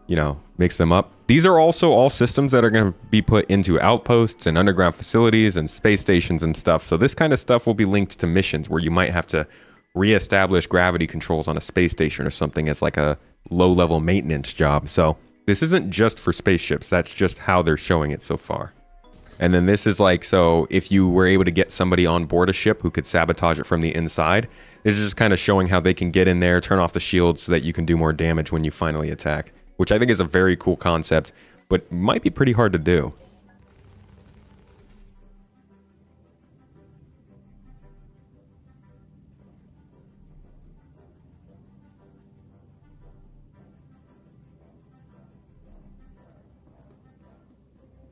you know, mix them up. These are also all systems that are going to be put into outposts and underground facilities and space stations and stuff. So this kind of stuff will be linked to missions where you might have to reestablish gravity controls on a space station or something as like a low-level maintenance job. So this isn't just for spaceships. That's just how they're showing it so far. And then this is like, so if you were able to get somebody on board a ship who could sabotage it from the inside, this is just kind of showing how they can get in there, turn off the shields so that you can do more damage when you finally attack, which I think is a very cool concept, but might be pretty hard to do.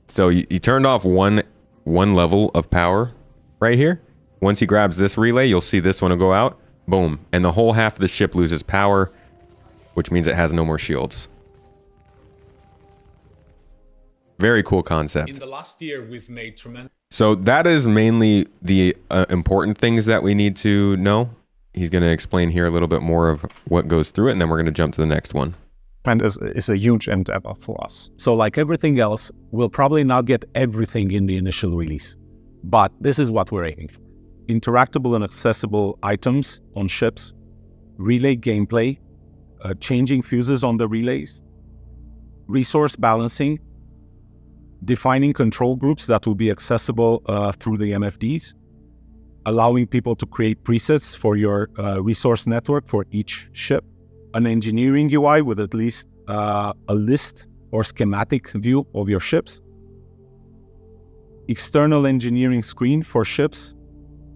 So you turned off one level of power right here. Once he grabs this relay, you'll see this one will go out. Boom. And the whole half of the ship loses power, which means it has no more shields. Very cool concept. In the last year, we've made tremendous... So that is mainly the important things that we need to know. He's going to explain here a little bit more of what goes through it, and then we're going to jump to the next one. And is a huge endeavor for us. So like everything else, we'll probably not get everything in the initial release, but this is what we're aiming for. Interactable and accessible items on ships, relay gameplay, changing fuses on the relays, resource balancing, defining control groups that will be accessible through the MFDs, allowing people to create presets for your resource network for each ship, an engineering UI with at least a list or schematic view of your ships, external engineering screen for ships,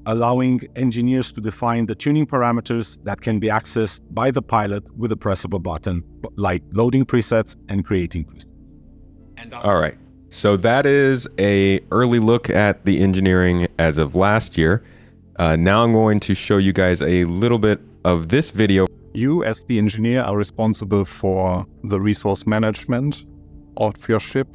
allowing engineers to define the tuning parameters that can be accessed by the pilot with a press of a button, like loading presets and creating presets. All right. So that is a early look at the engineering as of last year. Now I'm going to show you guys a little bit of this video. You, as the engineer, are responsible for the resource management of your ship,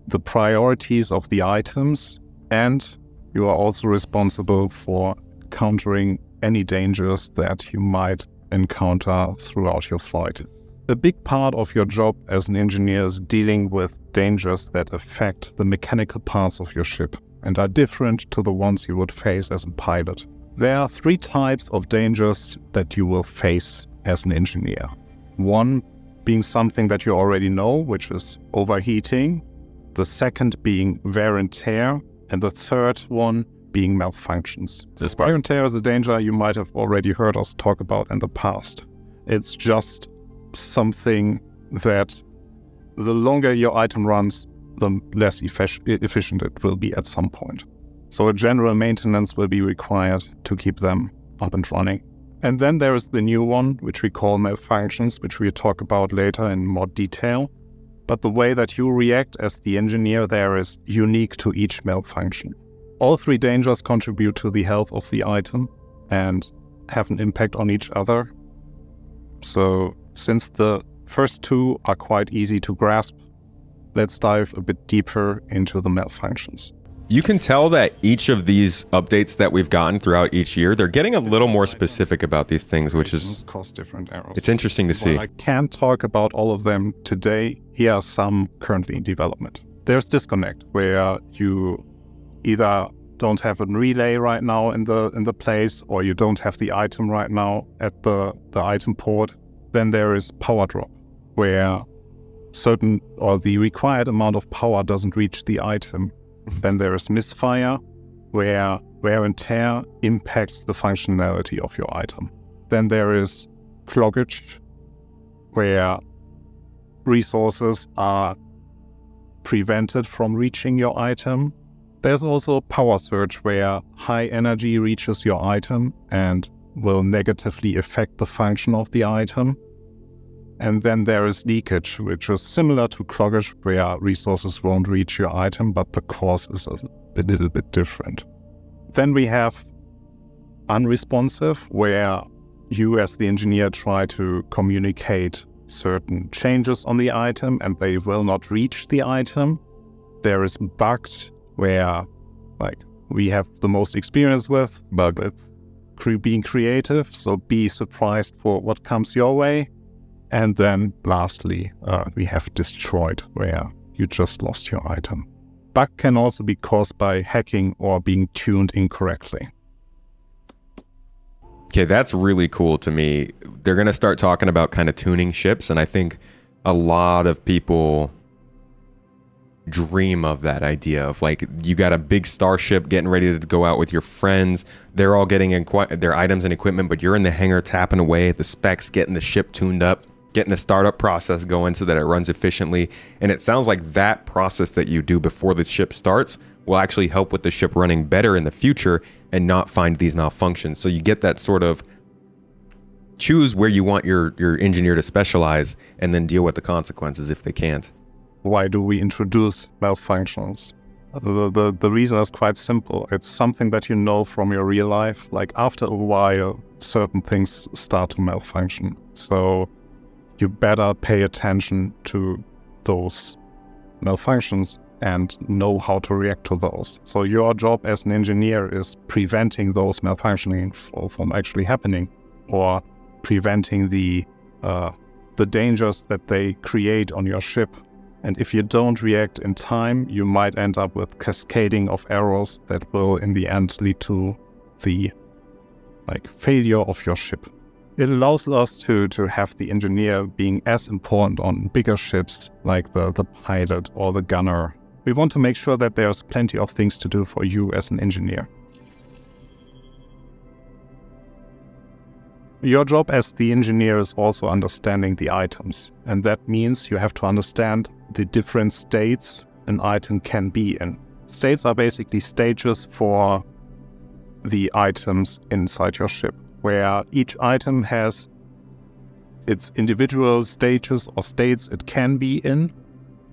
the priorities of the items, and you are also responsible for countering any dangers that you might encounter throughout your flight. A big part of your job as an engineer is dealing with dangers that affect the mechanical parts of your ship and are different to the ones you would face as a pilot. There are 3 types of dangers that you will face as an engineer. One being something that you already know, which is overheating. The second being wear and tear. And the third one being malfunctions. This wear and tear is a danger you might have already heard us talk about in the past. It's just something that the longer your item runs, the less efficient it will be at some point. So a general maintenance will be required to keep them up and running. And then there is the new one, which we call malfunctions, which we'll talk about later in more detail. But the way that you react as the engineer there is unique to each malfunction. All 3 dangers contribute to the health of the item and have an impact on each other. So since the first 2 are quite easy to grasp, let's dive a bit deeper into the malfunctions. You can tell that each of these updates that we've gotten throughout each year, they're getting a little more specific about these things, which is cause different errors. It's interesting to see. While I can't talk about all of them today, here are some currently in development. There's disconnect, where you either don't have a relay right now in the place, or you don't have the item right now at the item port. Then there is power drop, where the required amount of power doesn't reach the item. Then there is misfire, where wear and tear impacts the functionality of your item. Then there is cloggage, where resources are prevented from reaching your item. There's also power surge, where high energy reaches your item and will negatively affect the function of the item. And then there is leakage, which is similar to cloggage, where resources won't reach your item, but the cause is a little bit different. Then we have unresponsive, where you as the engineer try to communicate certain changes on the item and they will not reach the item. There is bugs where, like, we have the most experience with being creative, so be surprised for what comes your way. And then lastly, we have destroyed, where you just lost your item. Bug can also be caused by hacking or being tuned incorrectly. Okay, that's really cool to me. They're going to start talking about kind of tuning ships, and I think a lot of people dream of that idea of, like, you got a big starship getting ready to go out with your friends. They're all getting their items and equipment, but you're in the hangar tapping away at the specs, getting the ship tuned up, getting the startup process going so that it runs efficiently. And it sounds like that process that you do before the ship starts will actually help with the ship running better in the future and not find these malfunctions. So you get that sort of choose where you want your engineer to specialize and then deal with the consequences if they can't. Why do we introduce malfunctions? The reason is quite simple. It's something that you know from your real life. Like, after a while, certain things start to malfunction. So you better pay attention to those malfunctions and know how to react to those. So your job as an engineer is preventing those malfunctioning from actually happening, or preventing the dangers that they create on your ship. And if you don't react in time, you might end up with cascading of errors that will in the end lead to the failure of your ship. It allows us to have the engineer being as important on bigger ships like the pilot or the gunner. We want to make sure that there's plenty of things to do for you as an engineer. Your job as the engineer is also understanding the items, and that means you have to understand the different states an item can be in. States are basically stages for the items inside your ship, where each item has its individual stages or states it can be in,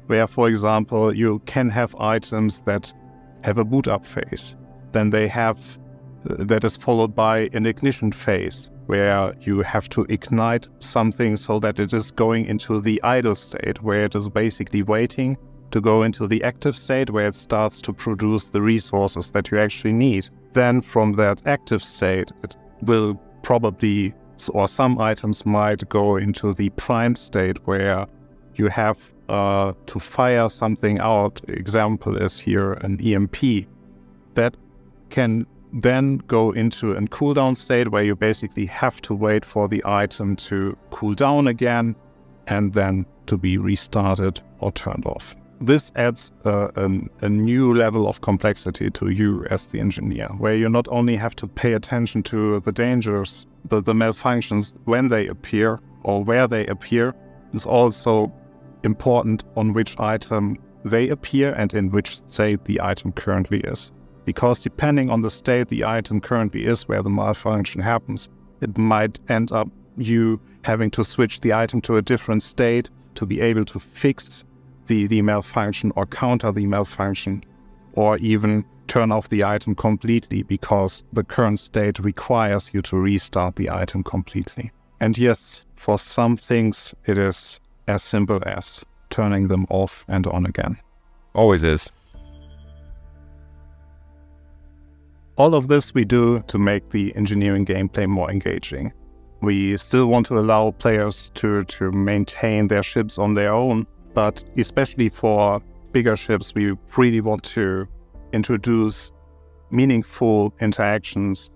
where, for example, you can have items that have a boot up phase. Then they have, that is followed by an ignition phase, where you have to ignite something so that it is going into the idle state, where it is basically waiting to go into the active state, where it starts to produce the resources that you actually need. Then from that active state, it will probably, or some items might go into the primed state, where you have to fire something out. Example is here an EMP. That can then go into a cooldown state, where you basically have to wait for the item to cool down again and then to be restarted or turned off. This adds a new level of complexity to you as the engineer, where you not only have to pay attention to the dangers, the malfunctions when they appear or where they appear. It's also important on which item they appear and in which state the item currently is. Because depending on the state the item currently is where the malfunction happens, it might end up you having to switch the item to a different state to be able to fix the malfunction or counter the malfunction, or even turn off the item completely because the current state requires you to restart the item completely. And yes, for some things it is as simple as turning them off and on again. Always is. All of this we do to make the engineering gameplay more engaging. We still want to allow players to maintain their ships on their own, but especially for bigger ships, we really want to introduce meaningful interactions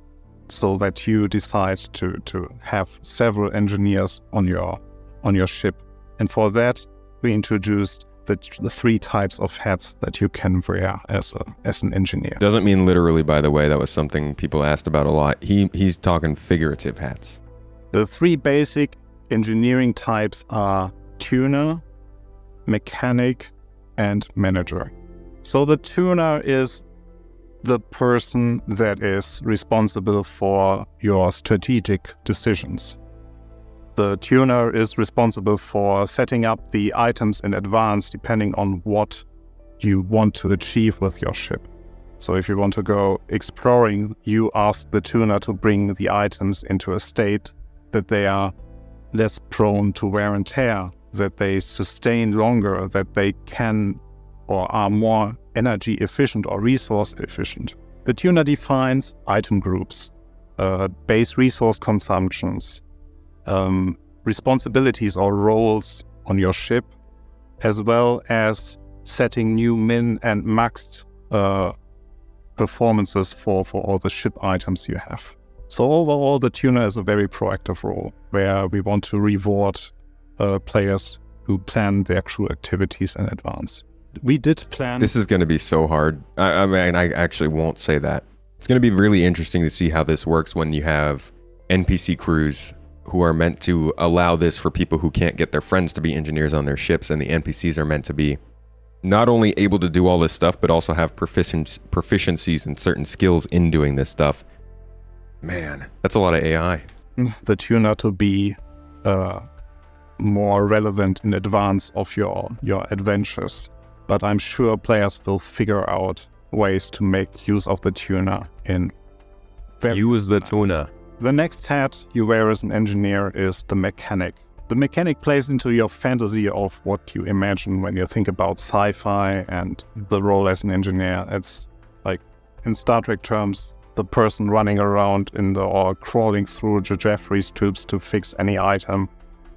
so that you decide to have several engineers on your ship. And for that, we introduced the 3 types of hats that you can wear as an engineer. Doesn't mean literally, by the way. That was something people asked about a lot. He's talking figurative hats. The 3 basic engineering types are tuner, mechanic, and manager. So the tuner is the person that is responsible for your strategic decisions. The tuner is responsible for setting up the items in advance depending on what you want to achieve with your ship. So if you want to go exploring, you ask the tuner to bring the items into a state that they are less prone to wear and tear, that they sustain longer, that they can or are more energy efficient or resource efficient. The tuner defines item groups, base resource consumptions, responsibilities or roles on your ship, as well as setting new min and max performances for all the ship items you have. So overall, the tuner is a very proactive role where we want to reward players who plan their crew activities in advance. We did plan... This is going to be so hard. I mean, I actually won't say that. It's going to be really interesting to see how this works when you have NPC crews who are meant to allow this for people who can't get their friends to be engineers on their ships, and the NPCs are meant to be not only able to do all this stuff, but also have proficiencies and certain skills in doing this stuff. Man, that's a lot of AI. The tuner to be more relevant in advance of your adventures. But I'm sure players will figure out ways to make use of the tuner in Use the tuner. The next hat you wear as an engineer is the mechanic. The mechanic plays into your fantasy of what you imagine when you think about sci-fi and the role as an engineer. It's like, in Star Trek terms, the person running around or crawling through Jeffries tubes to fix any item.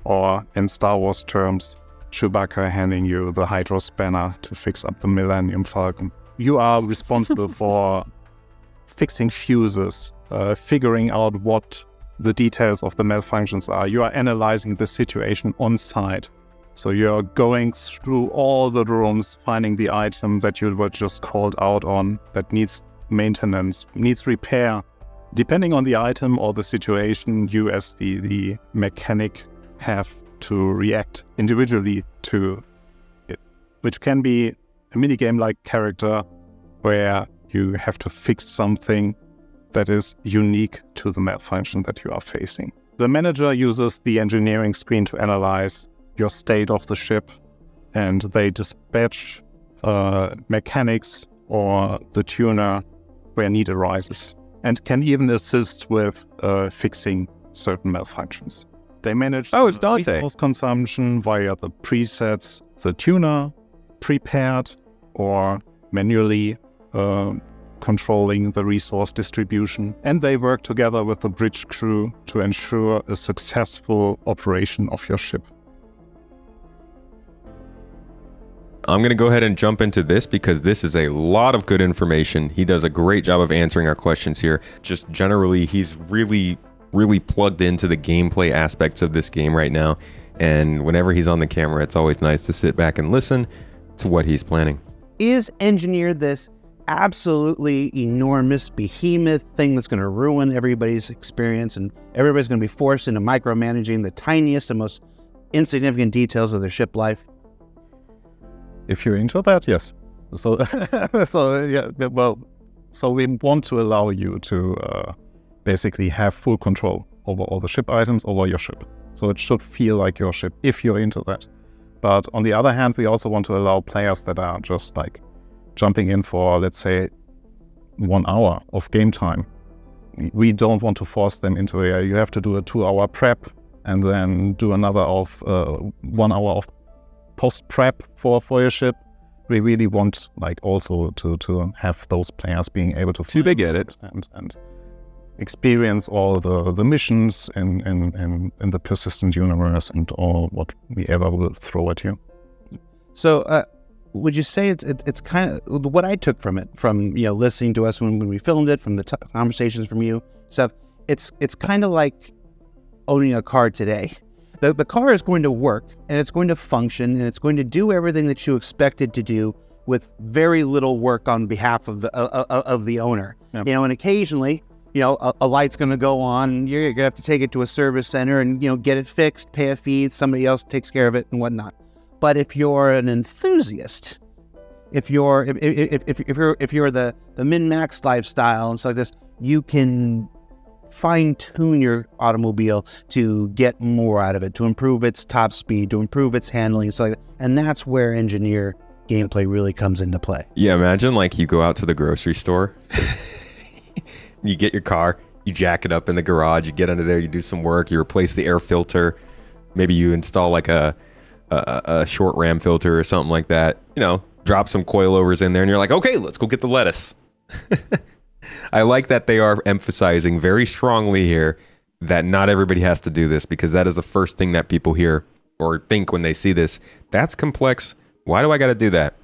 Or in Star Wars terms, Chewbacca handing you the Hydro Spanner to fix up the Millennium Falcon. You are responsible for fixing fuses, figuring out what the details of the malfunctions are. You are analyzing the situation on site. So you're going through all the rooms, finding the item that you were just called out on that needs maintenance, needs repair. Depending on the item or the situation, you as the mechanic have to react individually to it, which can be a minigame-like character where you have to fix something that is unique to the malfunction that you are facing. The manager uses the engineering screen to analyze your state of the ship, and they dispatch mechanics or the tuner where need arises, and can even assist with fixing certain malfunctions. They manage it's Dante. resource consumption via the presets the tuner prepared or manually controlling the resource distribution, and they work together with the bridge crew to ensure a successful operation of your ship. I'm going to go ahead and jump into this because this is a lot of good information. He does a great job of answering our questions here. Just generally, he's really plugged into the gameplay aspects of this game right now. And whenever he's on the camera, it's always nice to sit back and listen to what he's planning. Is Engineer this absolutely enormous behemoth thing that's going to ruin everybody's experience and everybody's going to be forced into micromanaging the tiniest and most insignificant details of their ship life? If you're into that, yes. So, so we want to allow you to basically have full control over all the ship items over your ship. So it should feel like your ship if you're into that. But on the other hand, we also want to allow players that are just like jumping in for, let's say, 1 hour of game time. We don't want to force them into you have to do a 2-hour prep and then do another of 1 hour of post-prep for your ship. We really want like also to have those players being able to see they get it and experience all the missions in the persistent universe and all what we ever will throw at you. So would you say it's kind of what I took from it, from listening to us when we filmed it, from the conversations from you stuff, it's kind of like owning a car today. The car is going to work and it's going to function and it's going to do everything that you expect it to do with very little work on behalf of the owner. Yep. And occasionally, a light's going to go on. You're going to have to take it to a service center and get it fixed, pay a fee. Somebody else takes care of it and whatnot. But if you're an enthusiast, if you're the min-max lifestyle and stuff like this, you can fine-tune your automobile to get more out of it, to improve its top speed, to improve its handling, stuff like that. And that's where Engineer gameplay really comes into play. Yeah, imagine like you go out to the grocery store, you get your car, you jack it up in the garage, you get under there, you do some work, you replace the air filter, Maybe you install like a short RAM filter or something like that. You know, drop some coilovers in there, and you're like, okay, let's go get the lettuce. I like that they are emphasizing very strongly here that not everybody has to do this, because that is the first thing that people hear or think when they see this. That's complex. Why do I got to do that?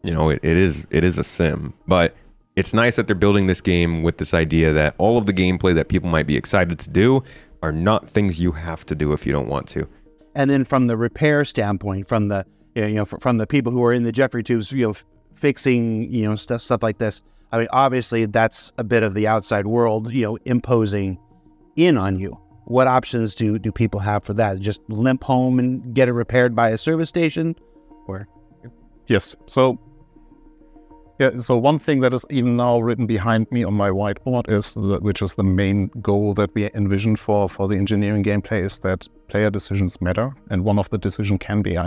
You know, it is a sim, but it's nice that they're building this game with this idea that all of the gameplay that people might be excited to do are not things you have to do if you don't want to. And then from the repair standpoint, from the from the people who are in the Jeffrey tubes, fixing stuff like this. I mean, obviously that's a bit of the outside world, imposing in on you. What options do people have for that? Just limp home and get it repaired by a service station, or? Yes. So one thing that is even now written behind me on my whiteboard which is the main goal that we envision for the engineering gameplay, is that player decisions matter. And one of the decisions can be,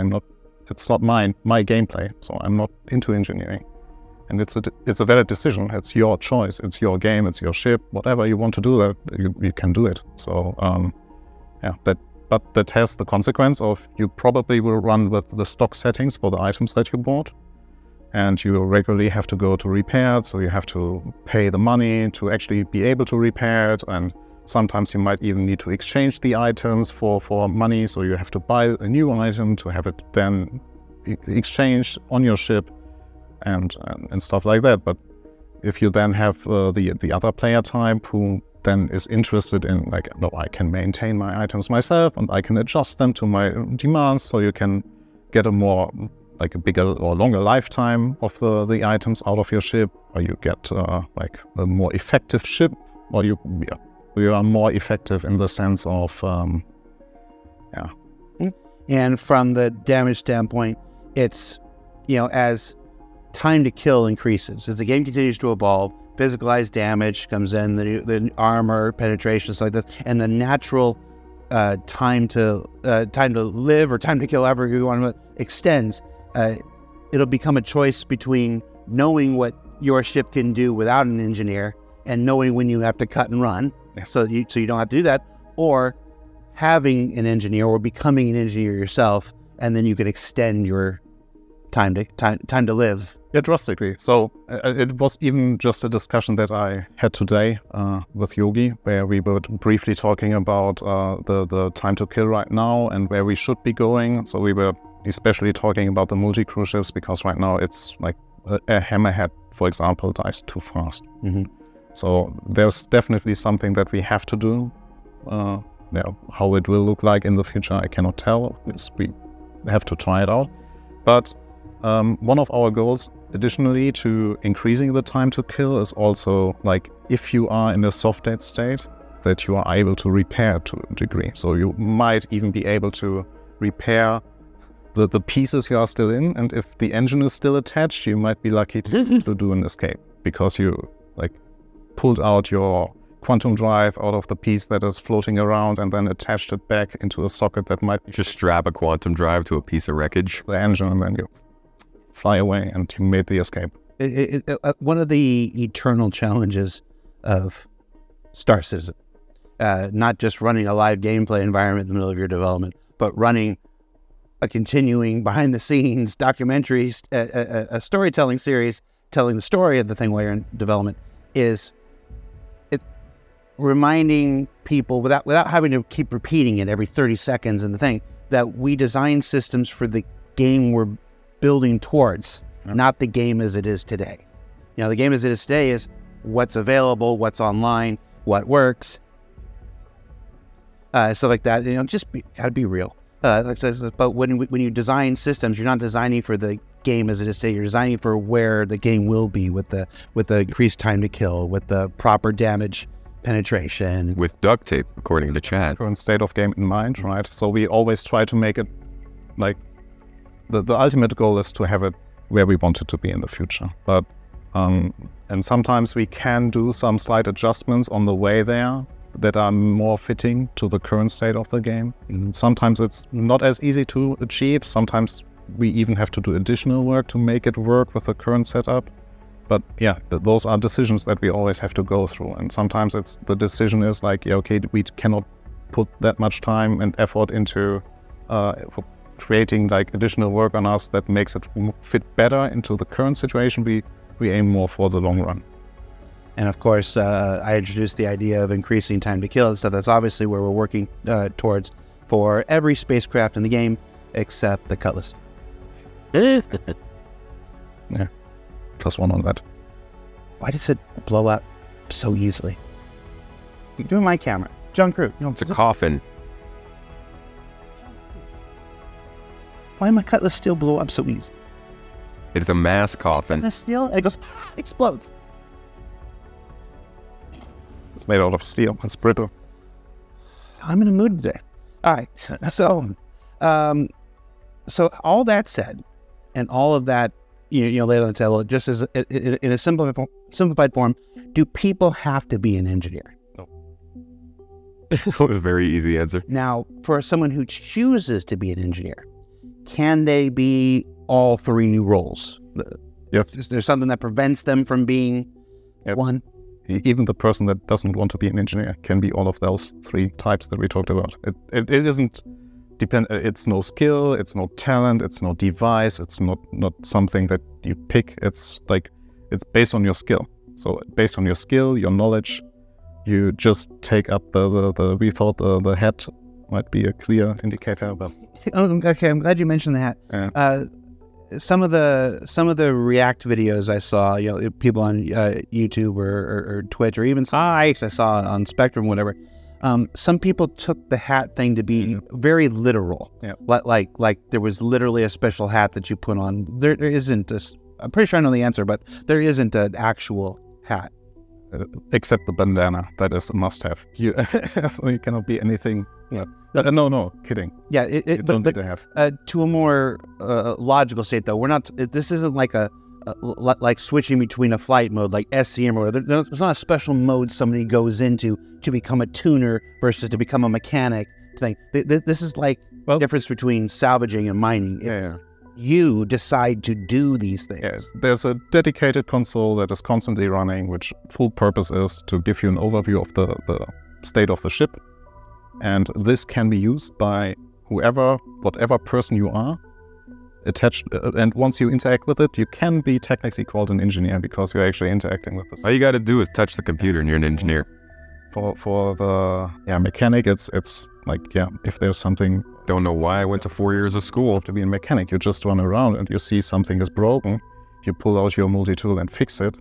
it's not my gameplay, so I'm not into engineering. And it's a valid decision. It's your choice. It's your game. It's your ship. Whatever you want to do, that you can do it. So but that has the consequence of you probably will run with the stock settings for the items that you bought, and you regularly have to go to repair it. So you have to pay the money to actually be able to repair it, and sometimes you might even need to exchange the items for money. So you have to buy a new item to have it then exchanged on your ship. And stuff like that. But if you then have the other player type who then is interested in, like, no, I can maintain my items myself and I can adjust them to my demands, so you can get a more, like, a bigger or longer lifetime of the items out of your ship, or you get like a more effective ship, or you are more effective in the sense of And from the damage standpoint, it's as time to kill increases, as the game continues to evolve, physicalized damage comes in, the armor, penetration, stuff like this, and the natural time to live or time to kill, however you want to, extends. It'll become a choice between knowing what your ship can do without an engineer and knowing when you have to cut and run, so you don't have to do that, or having an engineer or becoming an engineer yourself, and then you can extend your time to live. Yeah, drastically. So it was even just a discussion that I had today with Yogi, where we were briefly talking about the time to kill right now and where we should be going. So we were especially talking about the multi-crew ships, because right now it's like a hammerhead, for example, dies too fast. Mm-hmm. So there's definitely something that we have to do. How it will look like in the future, I cannot tell. We have to try it out. But one of our goals, additionally to increasing the time to kill, is also, like, if you are in a soft dead state, that you are able to repair to a degree. So you might even be able to repair the pieces you are still in, and if the engine is still attached, you might be lucky to do an escape, because you, like, pulled out your quantum drive out of the piece that is floating around and then attached it back into a socket that might be just strap a quantum drive to a piece of wreckage, the engine, and then you fly away and you made the escape. One of the eternal challenges of Star Citizen, not just running a live gameplay environment in the middle of your development, but running a continuing behind-the-scenes documentaries, a storytelling series telling the story of the thing while you're in development, is it reminding people, without having to keep repeating it every 30 seconds in the thing, that we design systems for the game we're building towards, not the game as it is today. The game as it is today is what's available, what's online, what works, stuff like that. Gotta be real. But when you design systems, you're not designing for the game as it is today. You're designing for where the game will be, with the increased time to kill, with the proper damage penetration, with duct tape, according to Chad. Current state of game in mind, right? So we always try to make it, like, the ultimate goal is to have it where we want it to be in the future. But and sometimes we can do some slight adjustments on the way there that are more fitting to the current state of the game. And sometimes it's not as easy to achieve. Sometimes we even have to do additional work to make it work with the current setup. But yeah, those are decisions that we always have to go through. And sometimes the decision is like, yeah, okay, we cannot put that much time and effort into for creating like additional work on us that makes it fit better into the current situation, we aim more for the long run. And of course, I introduced the idea of increasing time to kill and stuff. That's obviously where we're working towards for every spacecraft in the game except the Cutlass. Yeah, +1 on that. Why does it blow up so easily? You're doing my camera. John Crew. You know, It's a coffin. why my Cutlass steel blow up so easy? It's a mass coffin. The steel, it goes, explodes. It's made out of steel. It's brittle. I'm in a mood today. All right. So, so all that said, and all of that, you know, laid on the table, just as in a simplified form, do people have to be an engineer? That was a very easy answer. Now, for someone who chooses to be an engineer, can they be all three roles? Yes. Is there something that prevents them from being one? Even the person that doesn't want to be an engineer can be all of those three types that we talked about. It isn't depend. It's no skill. It's no talent. It's no device. It's not something that you pick. It's like it's based on your skill. So based on your skill, your knowledge, you just take up the. We thought the hat might be a clear indicator. But Okay, I'm glad you mentioned that. Yeah. Some of the React videos I saw, you know, people on YouTube or Twitch or even I saw on Spectrum, whatever. Some people took the hat thing to be very literal. Yeah. Like there was literally a special hat that you put on. There isn't this. I'm pretty sure I know the answer, but there isn't an actual hat. Except the bandana, that is a must-have. You cannot be anything. Yeah. No, kidding. Yeah, You don't need to have. To a more logical state, though, we're not. This isn't like like switching between a flight mode, like SCM or there's not a special mode somebody goes into to become a tuner versus to become a mechanic thing. This is like the difference between salvaging and mining. It's, you decide to do these things. Yes, there's a dedicated console that is constantly running, which full purpose is to give you an overview of the state of the ship. And this can be used by whatever person you are attached. And once you interact with it, you can be technically called an engineer because you're actually interacting with this. All you got to do is touch the computer and you're an engineer. For the mechanic, it's like, if there's something. Don't know why I went to 4 years of school. To be a mechanic, you just run around and you see something is broken, you pull out your multi-tool and fix it,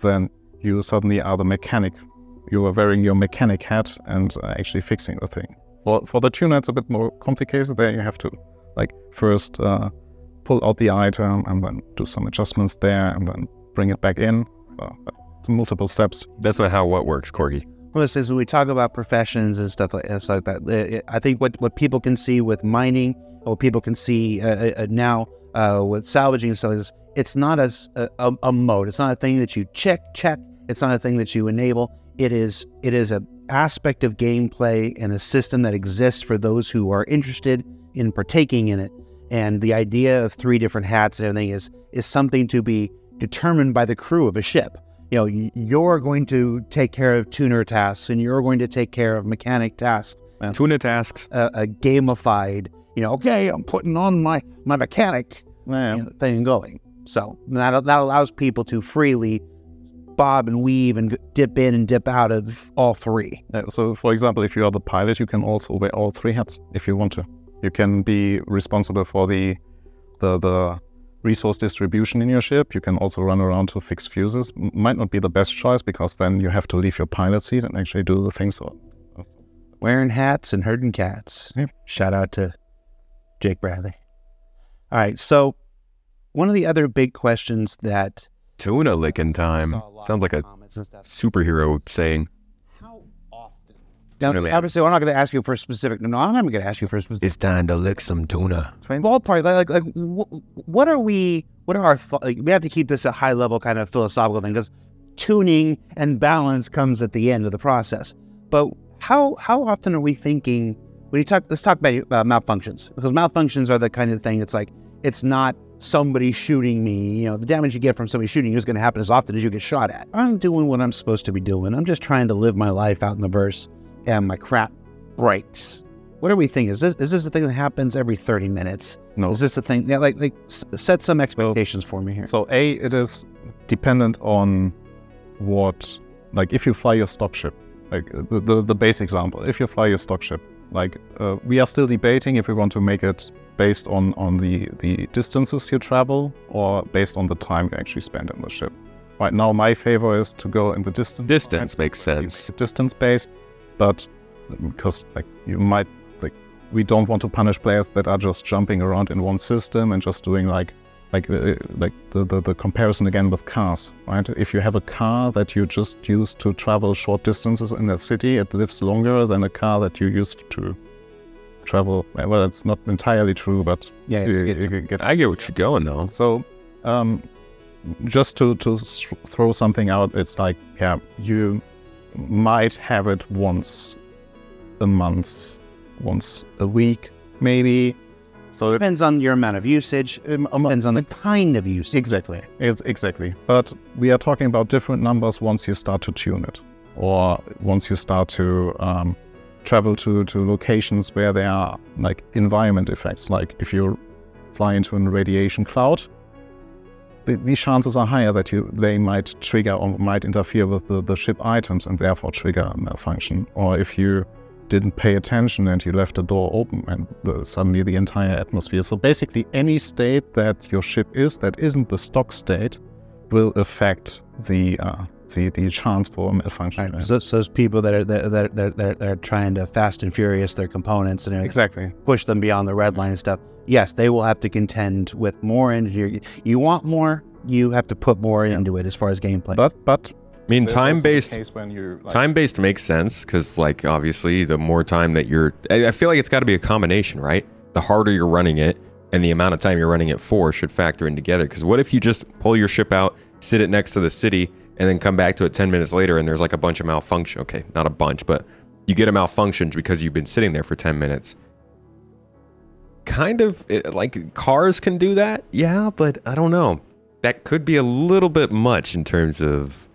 then you suddenly are the mechanic. You are wearing your mechanic hat and actually fixing the thing. For the tuner, it's a bit more complicated. There you have to first pull out the item and then do some adjustments there and then bring it back in. Multiple steps. That's not how what works, Corgi. Well, this is when we talk about professions and stuff like that. I think what people can see with mining, or what people can see now with salvaging and stuff, is it's not as a mode. It's not a thing that you check. It's not a thing that you enable. It is an aspect of gameplay and a system that exists for those who are interested in partaking in it. And the idea of three different hats and everything is something to be determined by the crew of a ship. You know, you're going to take care of tuner tasks and you're going to take care of mechanic tasks. Tuner tasks. A gamified, okay, I'm putting on my mechanic thing going. So that allows people to freely bob and weave and dip in and dip out of all three. So, for example, if you are the pilot, you can also wear all three hats if you want to. You can be responsible for the resource distribution in your ship. You can also run around to fix fuses. Might not be the best choice because then you have to leave your pilot seat and actually do the things. Wearing hats and herding cats. Yeah. Shout out to Jake Bradley. All right, so one of the other big questions that Tuna licking time. Sounds like a superhero saying. How often? Now, obviously, we're not going to ask you for a specific. No, I'm not going to ask you for a specific. It's time to lick some tuna. Ballpark. What are we? What are our? We have to keep this a high level kind of philosophical thing because tuning and balance comes at the end of the process. But how often are we thinking? Let's talk about malfunctions, because malfunctions are the kind of thing. It's like it's not somebody shooting me. The damage you get from somebody shooting you is going to happen as often as you get shot at. I'm doing what I'm supposed to be doing. I'm just trying to live my life out in the verse, and my crap breaks. what are we thinking? Is this a thing that happens every 30 minutes? No. Is this a thing? Yeah, set some expectations for me here. So it is dependent on what, like if you fly your stock ship, like the base example, if you fly your stock ship, like we are still debating if we want to make it based on the distances you travel or based on the time you actually spend in the ship. Right now, my favor is to go in the distance. Distance makes sense. Distance based, but because like you might we don't want to punish players that are just jumping around in one system and just doing like the comparison again with cars, right? If you have a car that you just use to travel short distances in a city, it lives longer than a car that you use to travel. Well, it's not entirely true, but Yeah, I get what you're going though. so just to throw something out, it's like, yeah, you might have it once a month, once a week, maybe. So it depends on your amount of usage. Depends on the kind of usage. exactly. But we are talking about different numbers once you start to tune it, or once you start to travel to locations where there are like environment effects. Like if you fly into a radiation cloud, these chances are higher that they might trigger or might interfere with the ship items and therefore trigger a malfunction. Or if you didn't pay attention and you left the door open and suddenly the entire atmosphere. So basically any state that your ship is that isn't the stock state will affect the chance for a malfunction. Right. So those people that are trying to fast and furious their components and Exactly. push them beyond the red line and stuff, yes, they will have to contend with more engineering. You want more, you have to put more into it as far as gameplay. But I mean, there's also the time-based case when you, like, time-based makes sense because, like, obviously, the more time that I feel like it's got to be a combination, right? The harder you're running it and the amount of time you're running it for should factor in together. Because what if you just pull your ship out, sit it next to the city, and then come back to it 10 minutes later and there's like a bunch of malfunction? Okay, not a bunch, but you get a malfunction because you've been sitting there for 10 minutes. Kind of like cars can do that, yeah, but I don't know. That could be a little bit much in terms of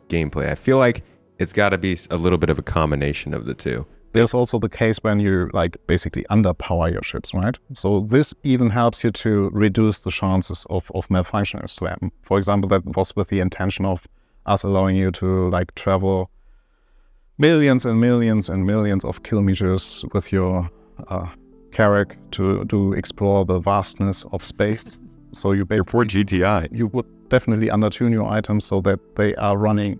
gameplay. I feel like it's got to be a little bit of a combination of the two. There's also the case when you like basically underpower your ships, right? So this even helps you to reduce the chances of malfunctions to happen. For example, that was with the intention of us allowing you to like travel millions and millions and millions of kilometers with your carrack to explore the vastness of space. So you basically GTI. You would definitely undertune your items so that they are running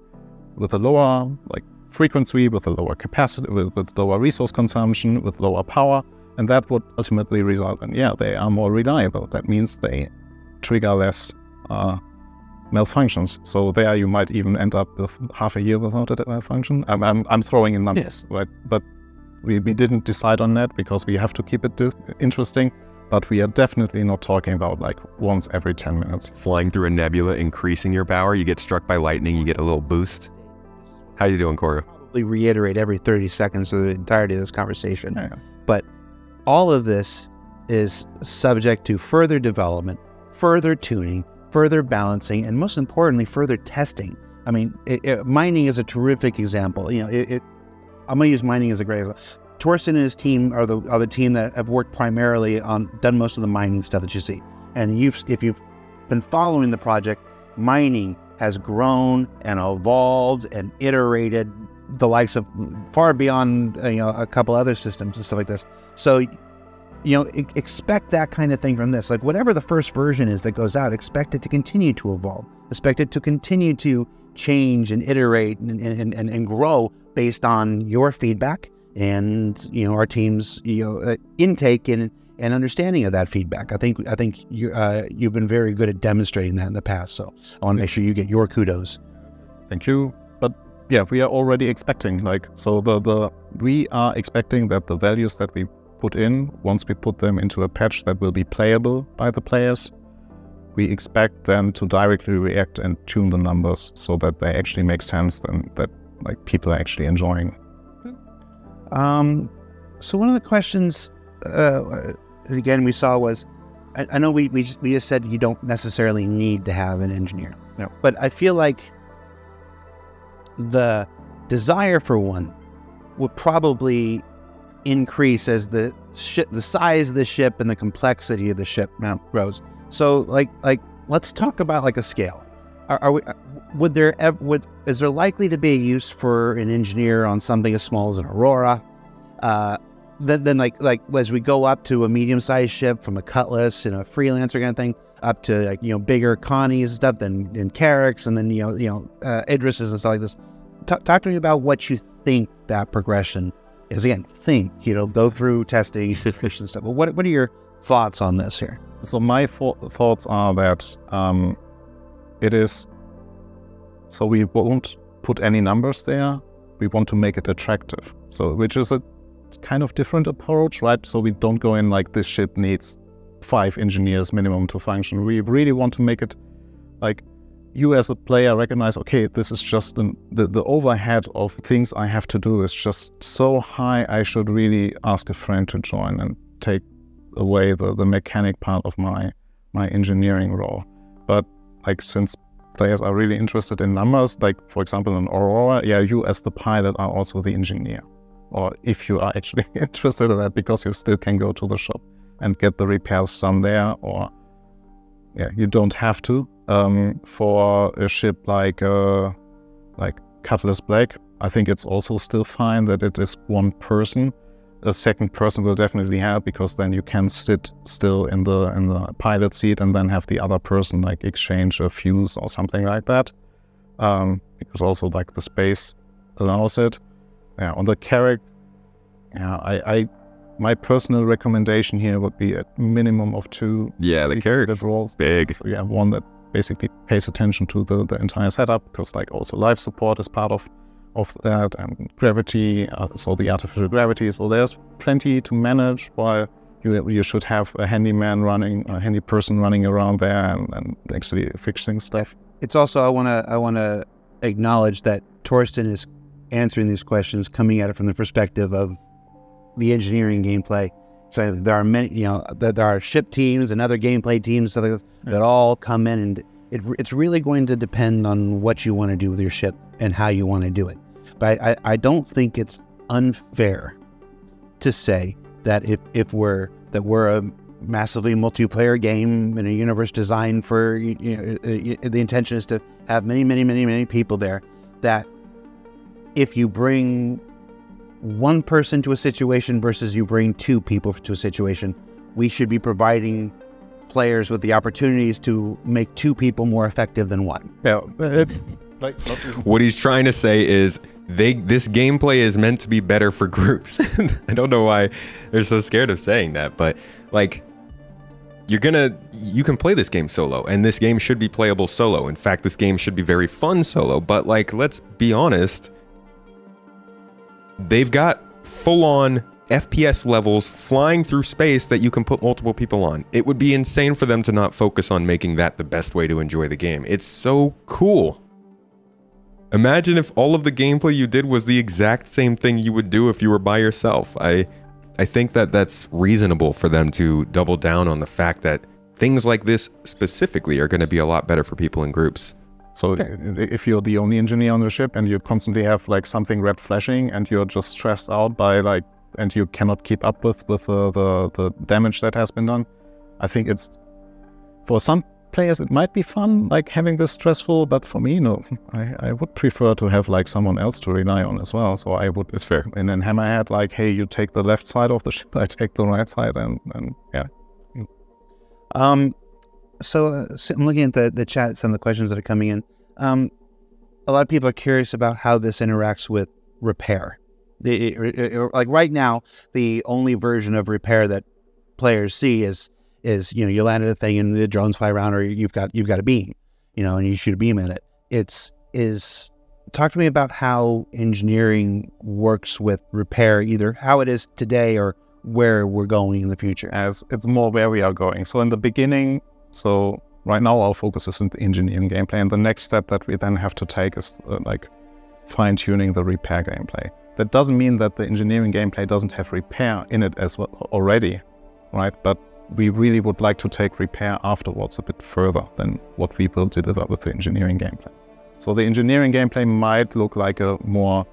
with a lower like frequency, with a lower capacity, with lower resource consumption, with lower power, and that would ultimately result in, yeah, they are more reliable. That means they trigger less malfunctions. So there you might even end up with half a year without a malfunction. I'm throwing in numbers, yes, right? But we didn't decide on that because we have to keep it interesting. But we are definitely not talking about like once every 10 minutes. Flying through a nebula, increasing your power. You get struck by lightning, you get a little boost. How you doing, Coro? Probably reiterate every 30 seconds of the entirety of this conversation. Yeah. But all of this is subject to further development, further tuning, further balancing, and most importantly, further testing. I mean, mining is a terrific example. You know, I'm going to use mining as a great example. Torsten and his team are the team that have worked primarily done most of the mining stuff that you see. And if you've been following the project, mining has grown and evolved and iterated the likes of far beyond a couple other systems and stuff like this. So, expect that kind of thing from this. Like whatever the first version is that goes out, expect it to continue to evolve. Expect it to continue to change and iterate and grow based on your feedback and our team's intake and understanding of that feedback. I think you've been very good at demonstrating that in the past. So I want to make sure you get your kudos. Thank you. But yeah, we are already expecting we are expecting that the values that we put in, once we put them into a patch that will be playable by the players, we expect them to directly react and tune the numbers so that they actually make sense and that like people are actually enjoying. So one of the questions, again, we saw was, I know we just said you don't necessarily need to have an engineer. No. But I feel like the desire for one would probably increase as the size of the ship and the complexity of the ship now grows. So like let's talk about like a scale. Is there likely to be a use for an engineer on something as small as an Aurora? Then like as we go up to a medium-sized ship, from a Cutlass and a Freelancer kind of thing, up to like, bigger Connies and stuff, then Carracks, and then Idrises and stuff like this. Talk to me about what you think that progression is. Again, go through testing, and stuff. But what are your thoughts on this here? So my thoughts are that it is. So we won't put any numbers there. We want to make it attractive. So which is a kind of different approach, right? So we don't go in like this ship needs 5 engineers minimum to function. We really want to make it like you as a player recognize, okay, this is just the overhead of things I have to do is just so high, I should really ask a friend to join and take away the mechanic part of my engineering role. But like, since players are really interested in numbers, like for example in Aurora, you as the pilot are also the engineer. Or if you are actually interested in that, because you still can go to the shop and get the repairs done there, or you don't have to. For a ship like Cutlass Black, I think it's also still fine that it is one person. A second person will definitely help, because then you can sit still in the pilot seat and then have the other person like exchange a fuse or something like that. Because also like the space allows it. On the Carrack, my personal recommendation here would be a minimum of 2. Yeah, the Carrack's roles. Big. So you have one that basically pays attention to the entire setup, because like also life support is part of that, and gravity, so the artificial gravity. So there's plenty to manage, while you should have a handyman a handy person running around there and actually fixing stuff. It's also, I want to acknowledge that Torsten is answering these questions coming at it from the perspective of the engineering gameplay. So there are many, there are ship teams and other gameplay teams that all come in, and it's really going to depend on what you want to do with your ship and how you want to do it. But I don't think it's unfair to say that if we're a massively multiplayer game in a universe designed for the intention is to have many people there, that if you bring one person to a situation versus you bring 2 people to a situation, we should be providing players with the opportunities to make 2 people more effective than 1. Yeah, it's like what he's trying to say is this gameplay is meant to be better for groups. I don't know why they're so scared of saying that, but like, you can play this game solo, and this game should be playable solo. In fact, this game should be very fun solo. But like, let's be honest, they've got full-on FPS levels flying through space that you can put multiple people on. It would be insane for them to not focus on making that the best way to enjoy the game. It's so cool. Imagine if all of the gameplay you did was the exact same thing you would do if you were by yourself. I think that's reasonable for them to double down on the fact that things like this specifically are going to be a lot better for people in groups. So if you're the only engineer on the ship and you constantly have like something red flashing and you're just stressed out by like, and you cannot keep up with the damage that has been done, I think it's, for some players it might be fun, like having this stressful, but for me, no. I would prefer to have like someone else to rely on as well. So I would, it's fair. And then Hammerhead, like, hey, you take the left side of the ship, I take the right side, and yeah. So I'm looking at the chat, some of the questions that are coming in. A lot of people are curious about how this interacts with repair. Like right now, the only version of repair that players see is you landed a thing and the drones fly around, or you've got a beam, and you shoot a beam at it. Talk to me about how engineering works with repair, either how it is today or where we're going in the future. As it's more where we are going. So in the beginning, right now our focus is in the engineering gameplay, and the next step that we then have to take is like fine-tuning the repair gameplay. That doesn't mean that the engineering gameplay doesn't have repair in it as well already, right? But we really would like to take repair afterwards a bit further than what we will deliver with the engineering gameplay. So the engineering gameplay might look like a more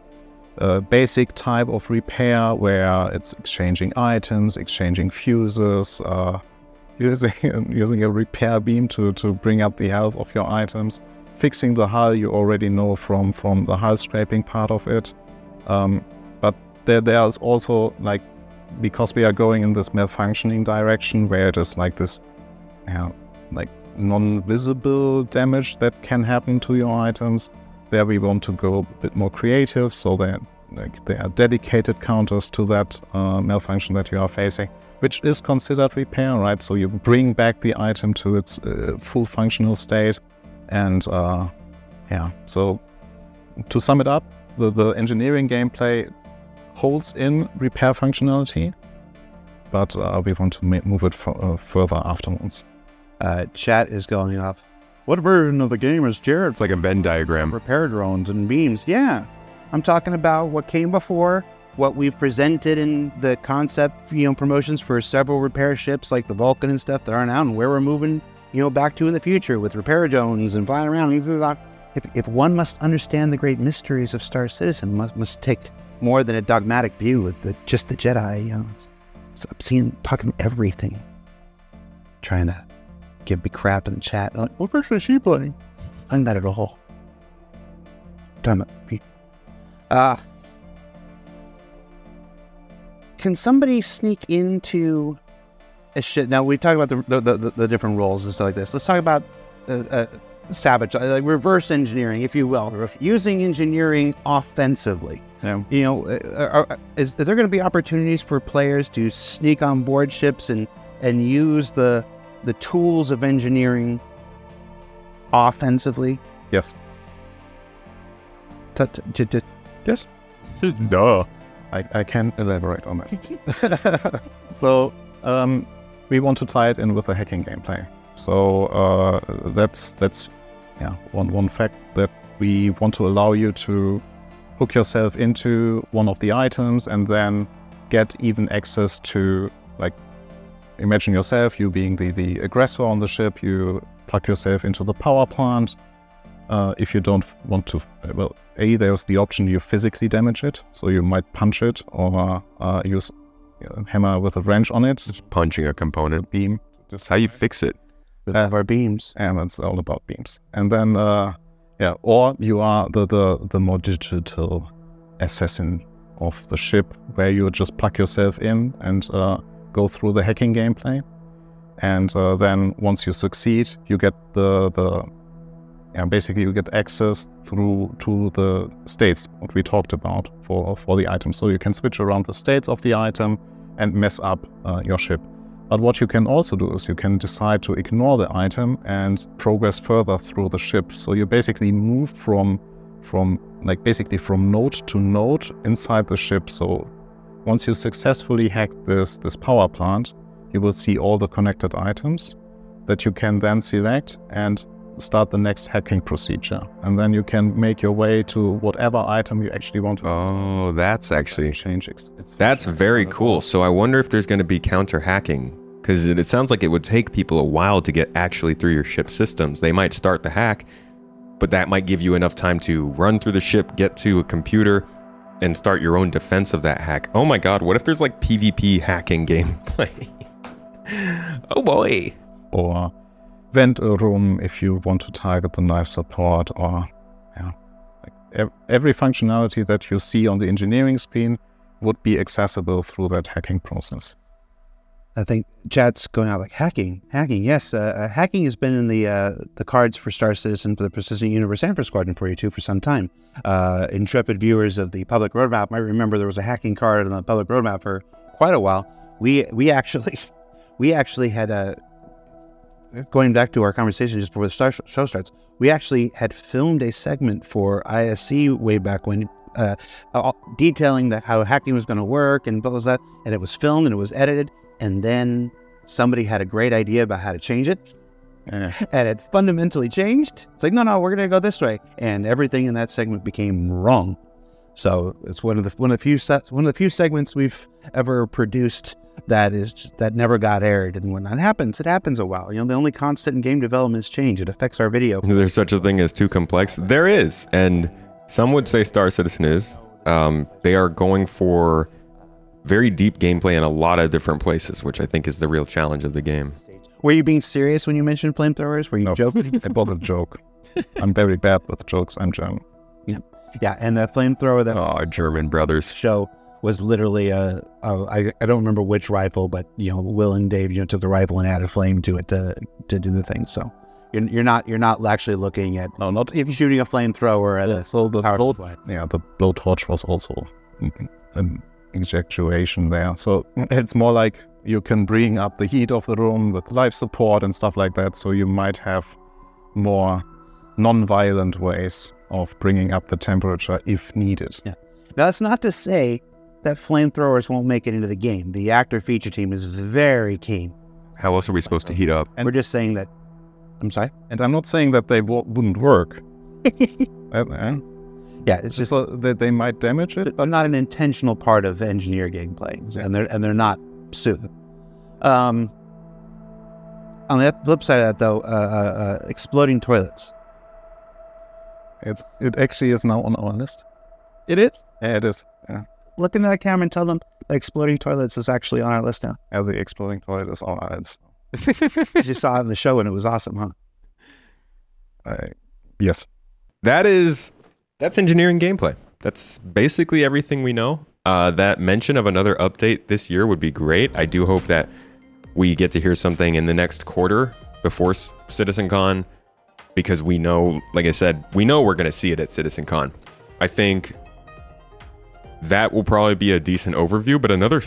basic type of repair where it's exchanging items, exchanging fuses, using a repair beam to bring up the health of your items, fixing the hull you already know from the hull scraping part of it. But there's also, like, because we are going in this malfunctioning direction where it is like this, like non-visible damage that can happen to your items, there we want to go a bit more creative, so there are dedicated counters to that malfunction that you are facing, which is considered repair, right? So you bring back the item to its full functional state. And so to sum it up, the engineering gameplay holds in repair functionality, but we want to move it further afterwards. Chat is going off. What version of the game is Jared? It's like a Venn diagram. Repair drones and beams. Yeah. I'm talking about what came before, what we've presented in the concept, promotions for several repair ships like the Vulcan and stuff that aren't out, and where we're moving, back to in the future with repair drones and flying around. If one must understand the great mysteries of Star Citizen, must take more than a dogmatic view with just the Jedi. I'm talking everything. Trying to give me crap in the chat. Like, what version is she playing? I'm not at all. Damn it. Can somebody sneak into a shit? Now, we talk about the different roles and stuff like this. Let's talk about sabotage, like reverse engineering, if you will, using engineering offensively. Yeah. Is there going to be opportunities for players to sneak on board ships and use the tools of engineering offensively? Yes. Yes. Duh. I can't elaborate on that. So we want to tie it in with the hacking gameplay. So that's one fact, that we want to allow you to hook yourself into one of the items and then get even access to, like, imagine yourself, you being the aggressor on the ship, you plug yourself into the power plant. If you don't want to, there's the option you physically damage it, so you might punch it or use a hammer with a wrench on it. Just punching a component. Beam. Just how you fix it. With our beams. And it's all about beams. And then, or you are the more digital assassin of the ship, where you just plug yourself in and go through the hacking gameplay. And then once you succeed, you get basically you get access to the states, what we talked about for the item. So you can switch around the states of the item and mess up your ship. But what you can also do is you can decide to ignore the item and progress further through the ship. So you basically move from node to node inside the ship. So once you successfully hack this power plant, you will see all the connected items that you can then select and start the next hacking procedure. And then you can make your way to whatever item you actually want to. Oh, that's actually change. That's very cool. So I wonder if there's going to be counter hacking, because it sounds like it would take people a while to get actually through your ship systems. They might start the hack, but that might give you enough time to run through the ship, get to a computer, and start your own defense of that hack. Oh my God, what if there's like PvP hacking gameplay? Oh boy. Or vent a room if you want to target the knife support, or every functionality that you see on the engineering screen would be accessible through that hacking process. I think chat's going out like hacking. Yes, hacking has been in the cards for Star Citizen, for the Persistent Universe, and for Squadron 42 for some time. Intrepid viewers of the public roadmap might remember there was a hacking card on the public roadmap for quite a while. We actually had going back to our conversation just before the show starts, we actually had filmed a segment for ISC way back when, detailing how hacking was going to work and what was that, and it was filmed and it was edited. And then somebody had a great idea about how to change it, and it fundamentally changed. It's like, no, we're going to go this way, and everything in that segment became wrong. So it's one of the few segments we've ever produced that never got aired. And when that happens, it happens a while. The only constant in game development is change. It affects our video. There's such a thing as too complex. There is, and some would say Star Citizen is. They are going for very deep gameplay in a lot of different places, which I think is the real challenge of the game. Were you being serious when you mentioned flamethrowers? Were you joking? It was a joke. I'm very bad with jokes. I'm German. Yeah, and the flamethrower that Oh, German brothers. show was literally I don't remember which rifle, but Will and Dave took the rifle and added flame to it to do the thing. So you're not actually looking at not even shooting a flamethrower at a so the power. the blowtorch was also an injectuation there. So it's more like you can bring up the heat of the room with life support and stuff like that. So you might have more non-violent ways of bringing up the temperature if needed. Yeah. Now that's not to say that flamethrowers won't make it into the game. The actor feature team is very keen. How else are we supposed to heat up? And we're just saying that. I'm sorry. And I'm not saying that they wouldn't work. Yeah, it's just so that they might damage it. but not an intentional part of engineer gameplay, and they're not soon. On the flip side of that, though, exploding toilets. It actually is now on our list. It is. Yeah, it is. Yeah. Look into that camera and tell them the exploding toilets is actually on our list now. As the exploding toilet is on our list. You saw it in the show and it was awesome, huh? Yes. That's engineering gameplay. That's basically everything we know. That mention of another update this year would be great. I do hope that we get to hear something in the next quarter before CitizenCon, because we know, like I said, we know we're going to see it at CitizenCon. I think that will probably be a decent overview, but another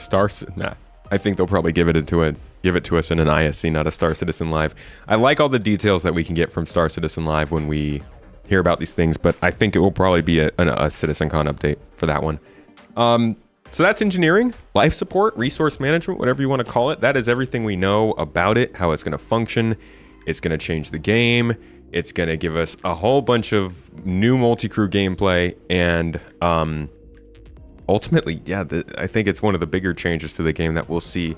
I think they'll probably give it to us in an ISC, not a Star Citizen Live. I like all the details that we can get from Star Citizen Live when we hear about these things, but I think it will probably be a CitizenCon update for that one. So that's engineering, life support, resource management, whatever you want to call it. That is everything we know about it, how it's going to function. It's going to change the game. It's going to give us a whole bunch of new multi-crew gameplay, and ultimately, yeah, I think it's one of the bigger changes to the game that we'll see